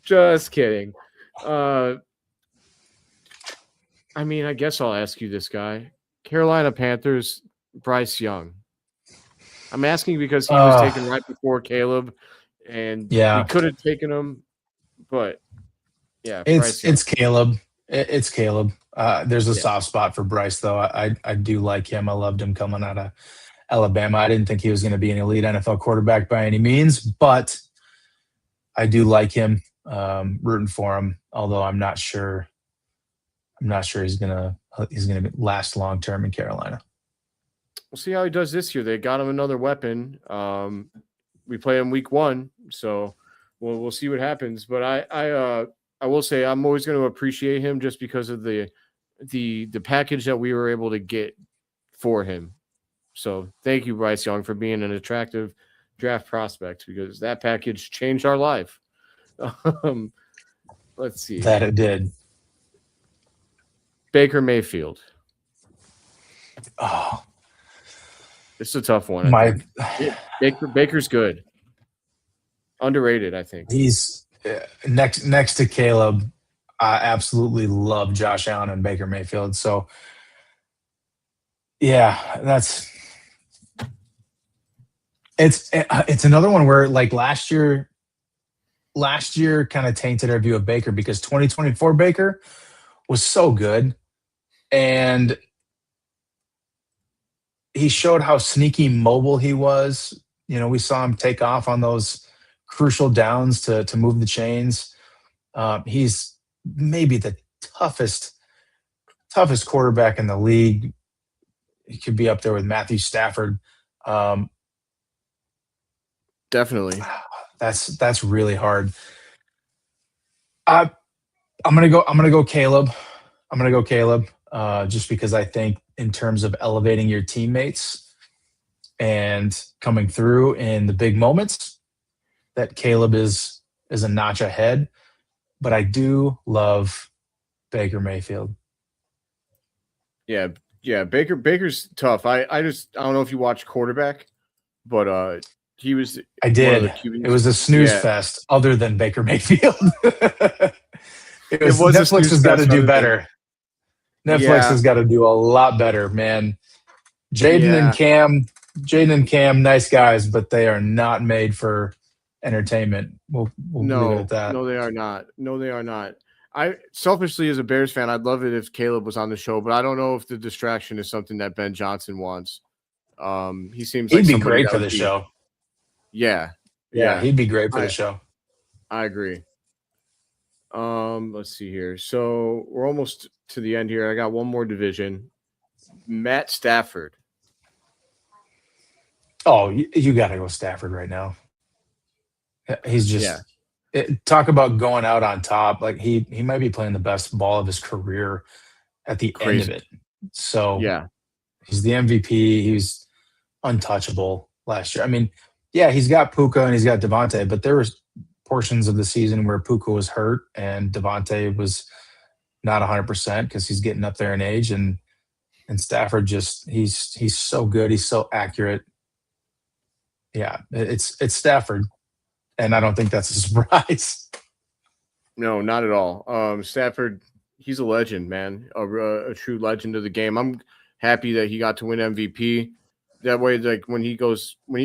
Just kidding. I mean, I guess I'll ask you this guy. Carolina Panthers, Bryce Young. I'm asking because he was taken right before Caleb, and we could have taken him, but yeah, it's Caleb. It's Caleb. There's a soft spot for Bryce, though. I do like him. I loved him coming out of Alabama. I didn't think he was going to be an elite NFL quarterback by any means, but I do like him. Rooting for him, although I'm not sure he's gonna last long term in Carolina. We'll see how he does this year. They got him another weapon. We play him week 1, so we'll see what happens. But I will say I'm always going to appreciate him just because of the package that we were able to get for him. So thank you, Bryce Young, for being an attractive draft prospect, because that package changed our life. Let's see. That it did. Baker Mayfield. Oh, it's a tough one. Baker's good. Underrated, I think. He's next to Caleb. I absolutely love Josh Allen and Baker Mayfield. So, yeah, it's another one where, like, last year kind of tainted our view of Baker, because 2024 Baker was so good, and he showed how sneaky mobile he was. We saw him take off on those crucial downs to move the chains. He's maybe the toughest quarterback in the league. He could be up there with Matthew Stafford. Definitely. That's really hard. I'm gonna go Caleb. Just because I think in terms of elevating your teammates and coming through in the big moments, that Caleb is a notch ahead. But I do love Baker Mayfield. Yeah. Baker's tough. I don't know if you watch quarterback, but he was. I did. It was a snooze fest, other than Baker Mayfield. It was Netflix has got to do better. Netflix has got to do a lot better, man. Jaden and Cam, nice guys, but they are not made for entertainment. We'll leave it at that. No, they are not. I selfishly, as a Bears fan, I'd love it if Caleb was on the show, but I don't know if the distraction is something that Ben Johnson wants. He seems like he'd be great for the show. Yeah, he'd be great for the show. I agree. Let's see here. So we're almost to the end here. I got one more division. Matt Stafford. Oh, you got to go Stafford right now. He's just talk about going out on top. Like he might be playing the best ball of his career at the end of it. So he's the MVP. He was untouchable last year. I mean, he's got Puka and he's got Devontae, but there was portions of the season where Puka was hurt and Devontae was not 100% because he's getting up there in age, and Stafford just he's so good. He's so accurate. Yeah, it's Stafford, and I don't think that's a surprise. No, not at all. Stafford, he's a legend, man, a true legend of the game. I'm happy that he got to win MVP. That way, like when he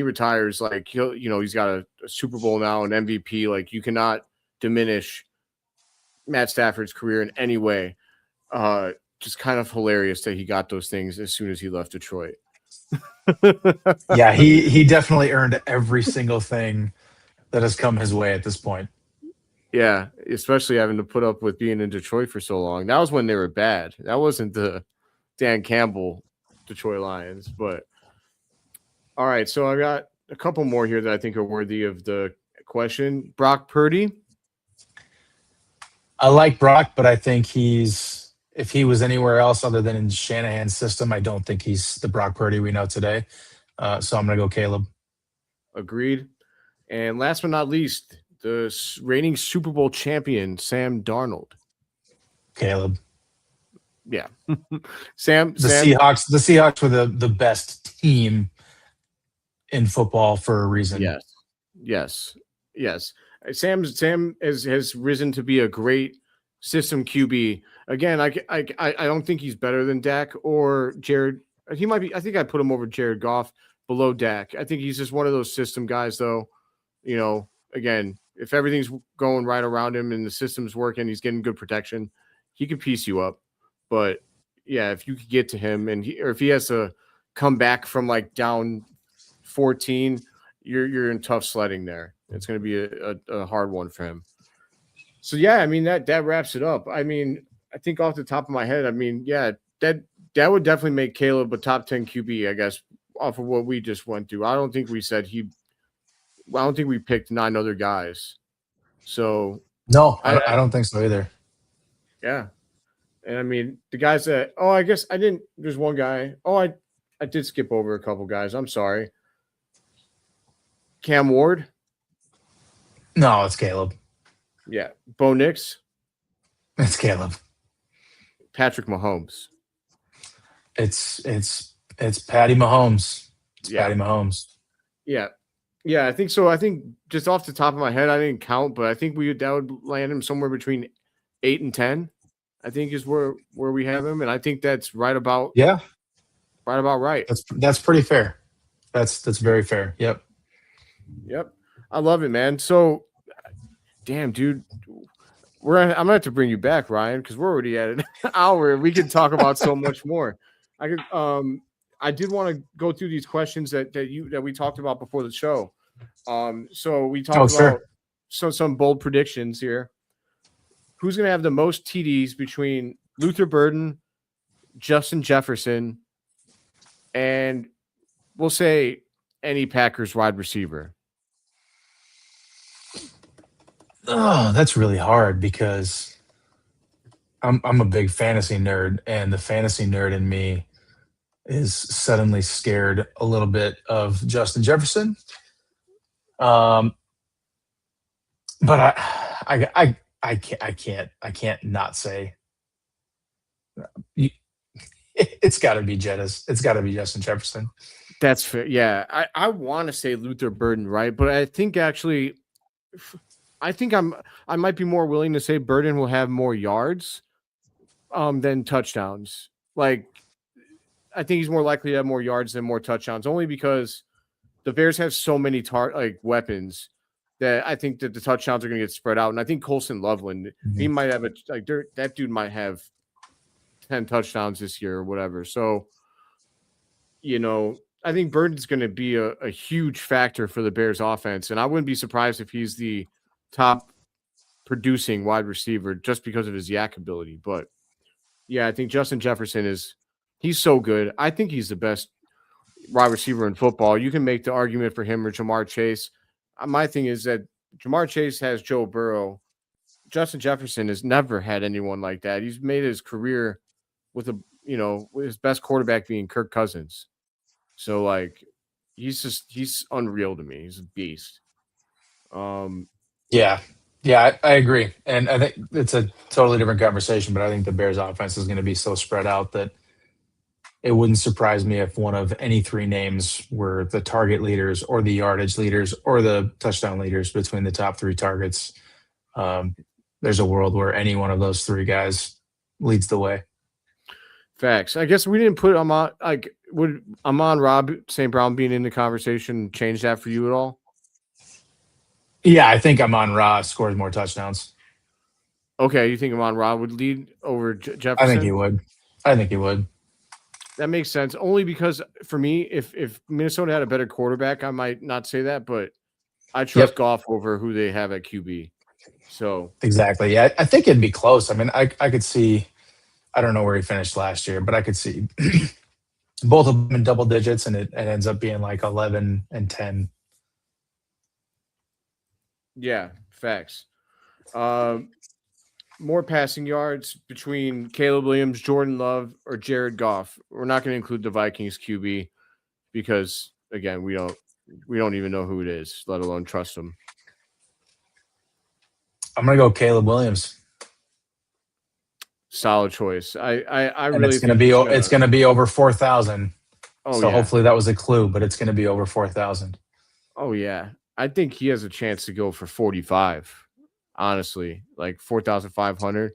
retires, like he's got a Super Bowl now, an MVP. Like you cannot diminish Matt Stafford's career in any way. Just kind of hilarious that he got those things as soon as he left Detroit. Yeah, he definitely earned every single thing that has come his way at this point. Yeah, especially having to put up with being in Detroit for so long. That was when they were bad. That wasn't the Dan Campbell Detroit Lions. But all right, so I got a couple more here that I think are worthy of the question. Brock Purdy. I like Brock, but I think if he was anywhere else other than in Shanahan's system, I don't think he's the Brock Purdy we know today. So I'm going to go Caleb. Agreed. And last but not least, the reigning Super Bowl champion, Sam Darnold. Caleb. Yeah. Sam. Seahawks were the best team in football for a reason. Yes. Sam has risen to be a great system QB. Again, I don't think he's better than Dak or Jared. He might be. I think I'd put him over Jared Goff, below Dak. I think he's just one of those system guys, though. Again, if everything's going right around him and the system's working, he's getting good protection, he could piece you up. But yeah, if you could get to him or if he has to come back from like down 14, you're in tough sledding there. It's going to be a hard one for him. So yeah, I mean that wraps it up. I mean, I think off the top of my head, I mean, yeah, that would definitely make Caleb a top 10 QB, I guess, off of what we just went through. I don't think we picked 9 other guys. So no, I don't think so either. Yeah. And I mean, the guys that I guess I didn't. There's one guy. I did skip over a couple guys. I'm sorry. Cam Ward. No, it's Caleb. Yeah. Bo Nix. It's Caleb. Patrick Mahomes. It's Patty Mahomes. Patty Mahomes. Yeah. Yeah, I think so. I think just off the top of my head, I didn't count, but I think that would land him somewhere between 8 and 10. I think is where we have him, and I think that's right about right. That's pretty fair. That's very fair. Yep. I love it, man. So, damn, dude, I'm gonna have to bring you back, Ryan, because we're already at an hour. We could talk about so much more. I did want to go through these questions that we talked about before the show. So we talked about some bold predictions here. Who's going to have the most TDs between Luther Burden, Justin Jefferson, and we'll say any Packers wide receiver? Oh, that's really hard because I'm a big fantasy nerd, and the fantasy nerd in me is suddenly scared a little bit of Justin Jefferson. But I can't not say it's got to be Jettis. It's got to be Justin Jefferson. That's fair. Yeah, I want to say Luther Burden, right? But I think actually, I might be more willing to say Burden will have more yards than touchdowns. Like, I think he's more likely to have more yards than more touchdowns, only because the Bears have so many weapons that I think that the touchdowns are going to get spread out. And I think Colson Loveland, he might have that dude might have 10 touchdowns this year or whatever. So, I think Burden's going to be a huge factor for the Bears offense. And I wouldn't be surprised if he's the top producing wide receiver just because of his yak ability. But yeah, I think Justin Jefferson he's so good. I think he's the best wide receiver in football. You can make the argument for him or Jamar Chase. My thing is that Jamar Chase has Joe Burrow. Justin Jefferson has never had anyone like that. He's made his career with with his best quarterback being Kirk Cousins. So like, he's unreal to me. He's a beast. Yeah, I agree. And I think it's a totally different conversation, but I think the Bears offense is going to be so spread out that it wouldn't surprise me if one of any 3 names were the target leaders or the yardage leaders or the touchdown leaders between the top 3 targets. There's a world where any one of those 3 guys leads the way. Facts. I guess we didn't put Amon. Like, would Amon-Ra St. Brown being in the conversation change that for you at all? Yeah, I think Amon-Ra scores more touchdowns. Okay, you think Amon-Ra would lead over I think he Jefferson? would. I think he would. That makes sense. Only because for me, if Minnesota had a better quarterback, I might not say that, but I trust Yep, Goff over who they have at QB. So exactly. Yeah, I think it'd be close. I mean, I could see. I don't know where he finished last year, but I could see both of them in double digits, and it ends up being like 11 and 10. yeah, facts. Um, More passing yards between Caleb Williams, Jordan Love, or Jared Goff. We're not going to include the Vikings QB because again, we don't even know who it is, let alone trust them. I'm gonna go Caleb Williams, Solid choice. I and really think he's it's gonna. gonna be over 4,000. Oh So yeah, hopefully that was a clue, but it's gonna be over 4,000. oh yeah. I think he has a chance to go for 45. Honestly, like 4,500.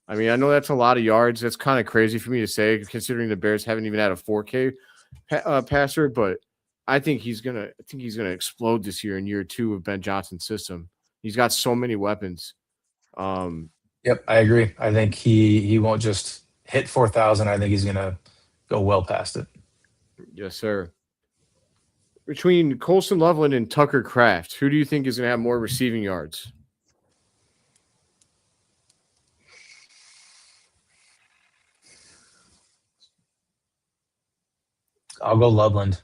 I mean, I know that's a lot of yards. That's kind of crazy for me to say, considering the Bears haven't even had a 4K passer. But I think he's gonna. I think he's gonna explode this year in year 2 of Ben Johnson's system. He's got so many weapons. Um, Yep, I agree. I think he won't just hit 4,000. I think he's gonna go well past it. yes, sir. Between Colson Loveland and Tucker Kraft, who do you think is gonna have more receiving yards? I'll go Loveland.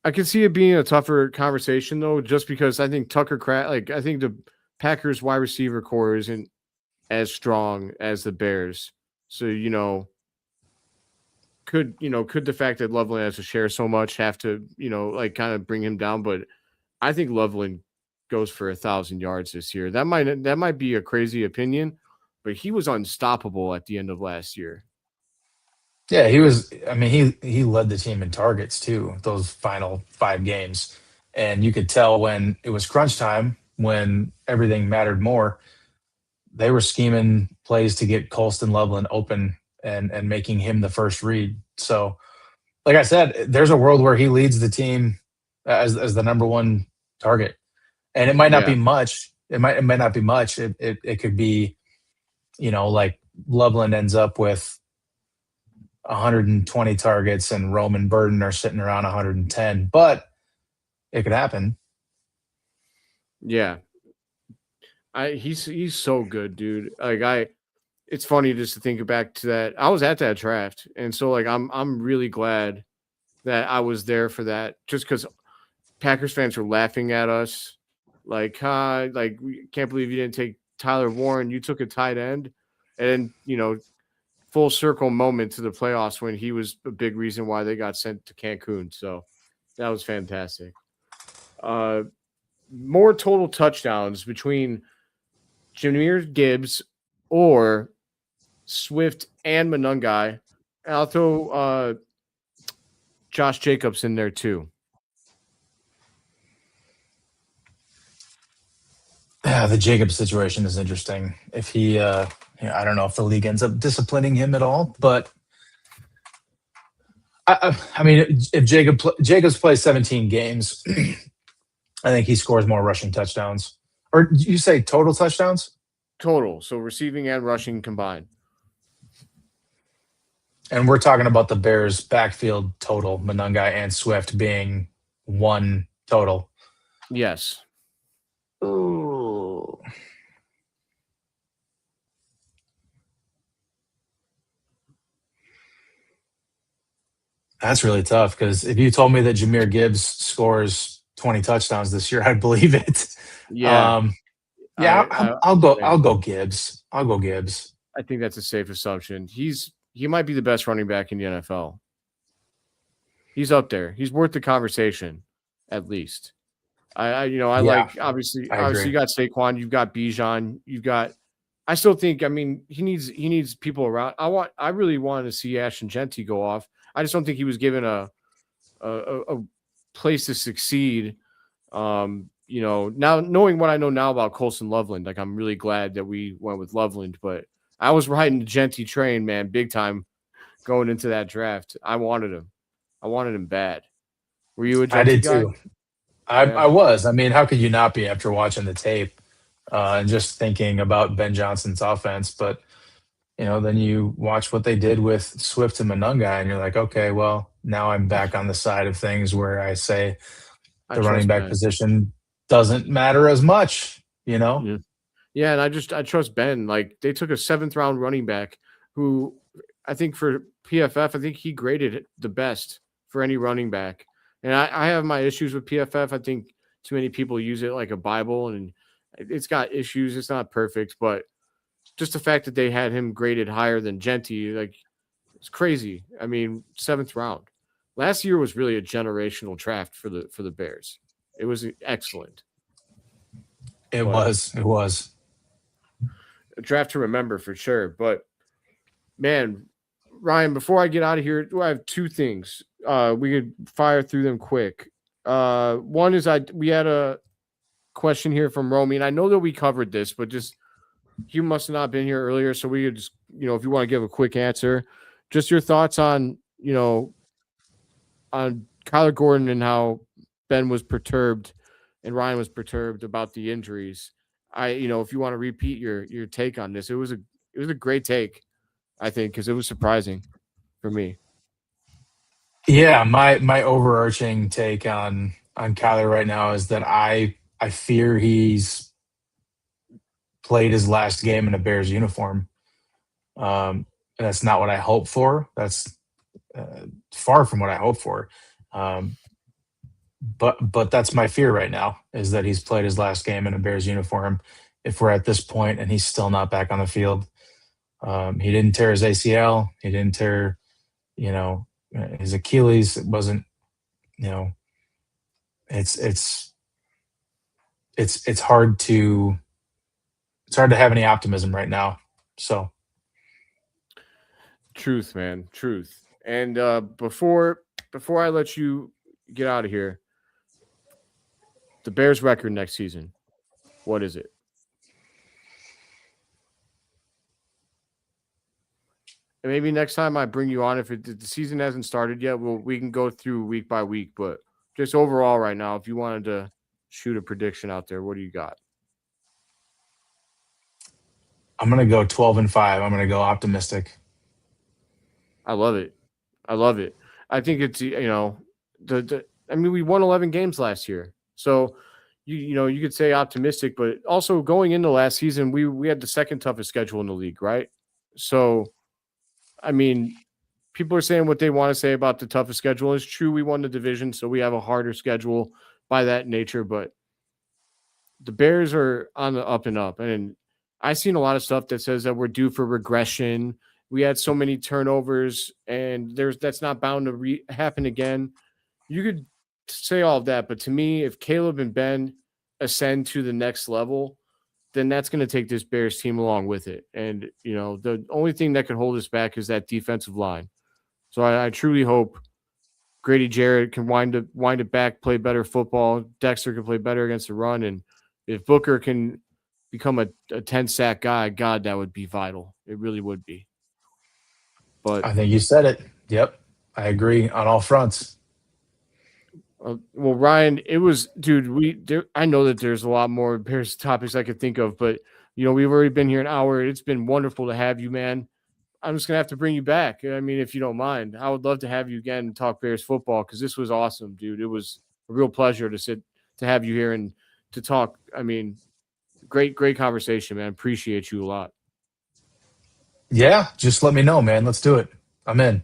I can see it being a tougher conversation though, just because I think Tucker Kraft, like I think the Packers wide receiver core isn't as strong as the Bears. So, could the fact that Loveland has to share so much have to, like kind of bring him down? But I think Loveland goes for 1,000 yards this year. That might be a crazy opinion, but he was unstoppable at the end of last year. Yeah, he was. I mean, he led the team in targets too. Those final 5 games, and you could tell when it was crunch time, when everything mattered more. They were scheming plays to get Colston Loveland open and making him the first read. So, like I said, there's a world where he leads the team as the number one target, and it might not Yeah. be much. It might not be much. It could be, like Loveland ends up with 120 targets and Roman Burden are sitting around 110, but it could happen. Yeah. He's so good, dude. It's funny just to think back to that. I was at that draft, and so like I'm really glad that I was there for that. Just because Packers fans were laughing at us, like, like we can't believe you didn't take Tyler Warren. You took a tight end, and full circle moment to the playoffs when he was a big reason why they got sent to Cancun. So that was fantastic. More total touchdowns between Jameer Gibbs or Swift and Monungai. I'll throw Josh Jacobs in there too. Yeah, the Jacob situation is interesting. If he, I don't know if the league ends up disciplining him at all, but I mean, if Jacobs plays 17 games, I think he scores more rushing touchdowns. Or did you say total touchdowns? Total. So receiving and rushing combined. And we're talking about the Bears' backfield total, Monungai and Swift being 1 total. Yes. Ooh. That's really tough because if you told me that Jameer Gibbs scores 20 touchdowns this year, I'd believe it. Yeah. Yeah, I'll go. Yeah. I'll go Gibbs. I'll go Gibbs. I think that's a safe assumption. He might be the best running back in the NFL. He's up there. He's worth the conversation, at least. Obviously I agree. you got Saquon, you've got Bijan, I still think, I mean, he needs people around. I really wanted to see Ashton Genty go off. I just don't think he was given a place to succeed. Now knowing what I know now about Colson Loveland, like I'm really glad that we went with Loveland, but I was riding the Genty train, man, big time going into that draft. I wanted him. I wanted him bad. Were you a I Genty did guy? too. Yeah. I was. I mean, how could you not be after watching the tape and just thinking about Ben Johnson's offense? But then you watch what they did with Swift and Monunga, and you're like, okay, well, now I'm back on the side of things where I say I the running trust back Ben. position doesn't matter as much. Yeah. Yeah, and I trust Ben. Like they took a 7th round running back who I think for PFF, I think he graded it the best for any running back. And I have my issues with PFF. I think too many people use it like a Bible and it's got issues. It's not perfect, but just the fact that they had him graded higher than Genty, like it's crazy. I mean, 7th round. Last year was really a generational draft for the Bears. It was excellent. It But was. It was. a draft to remember for sure. But man, Ryan, before I get out of here, I have 2 things. We could fire through them quick. One is we had a question here from Romy, and I know that we covered this, but just you must have not been here earlier, so we could just if you want to give a quick answer, just your thoughts on on Kyler Gordon and how Ben was perturbed and Ryan was perturbed about the injuries. If you want to repeat your take on this, it was a great take, I think, because it was surprising for me. Yeah, my overarching take on Kyler right now is that I fear he's played his last game in a Bears uniform. That's not what I hope for. That's far from what I hope for. But that's my fear right now is that he's played his last game in a Bears uniform. If we're at this point and he's still not back on the field, he didn't tear his ACL. He didn't tear, his Achilles. It wasn't, it's hard to have any optimism right now. So, Truth, man, truth. And before I let you get out of here, the Bears' record next season, what is it? And maybe next time I bring you on, if the season hasn't started yet, we can go through week by week. But just overall, right now, if you wanted to shoot a prediction out there, what do you got? I'm gonna go 12-5. I'm gonna go optimistic. I love it. I love it. I think it's I mean, we won 11 games last year, so you could say optimistic, but also going into last season, we had the 2nd toughest schedule in the league, right? So, I mean, people are saying what they want to say about the toughest schedule. It's true, we won the division, so we have a harder schedule by that nature, but the Bears are on the up and up, and I've seen a lot of stuff that says that we're due for regression. We had so many turnovers, and that's not bound to happen again. You could say all of that, but to me, if Caleb and Ben ascend to the next level, then that's going to take this Bears team along with it. And the only thing that could hold us back is that defensive line. So I truly hope Grady Jarrett can wind it back, play better football. Dexter can play better against the run, and if Booker can become a 10-sack guy, God, that would be vital. It really would be. But I think you said it. Yep, I agree on all fronts. Well, Ryan, it was, dude. I know that there's a lot more Bears topics I could think of, but we've already been here an hour. It's been wonderful to have you, man. I'm just gonna have to bring you back. I mean, if you don't mind, I would love to have you again and talk Bears football because this was awesome, dude. It was a real pleasure to have you here and to talk. I mean, great conversation, man. Appreciate you a lot. Yeah, just let me know, man. Let's do it. I'm in.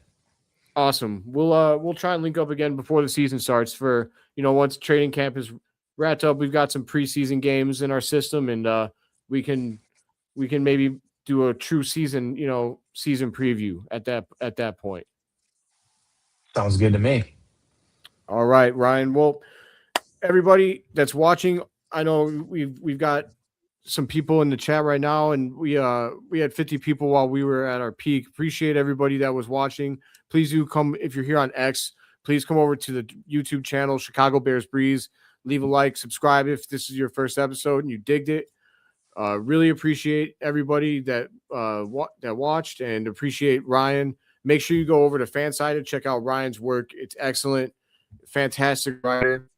Awesome. We'll try and link up again before the season starts for, once training camp is wrapped up. We've got some preseason games in our system, and we can maybe do a true season, season preview at that point. Sounds good to me. All right, Ryan. Well, everybody that's watching, I know we've got some people in the chat right now, and we had 50 people while we were at our peak. Appreciate everybody that was watching. Please do come, if you're here on X, please come over to the YouTube channel, Chicago Bears Breeze. Leave a like, subscribe if this is your first episode and you digged it. Really appreciate everybody that that watched, and appreciate Ryan. Make sure you go over to FanSided, check out Ryan's work. It's excellent, fantastic writer.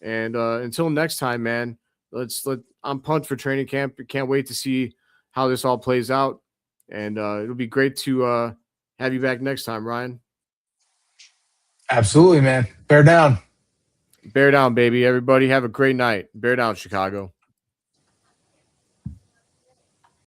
And until next time, man, I'm pumped for training camp. Can't wait to see how this all plays out. And it'll be great to have you back next time, Ryan. Absolutely, man. Bear down. Bear down, baby. Everybody have a great night. Bear down, Chicago.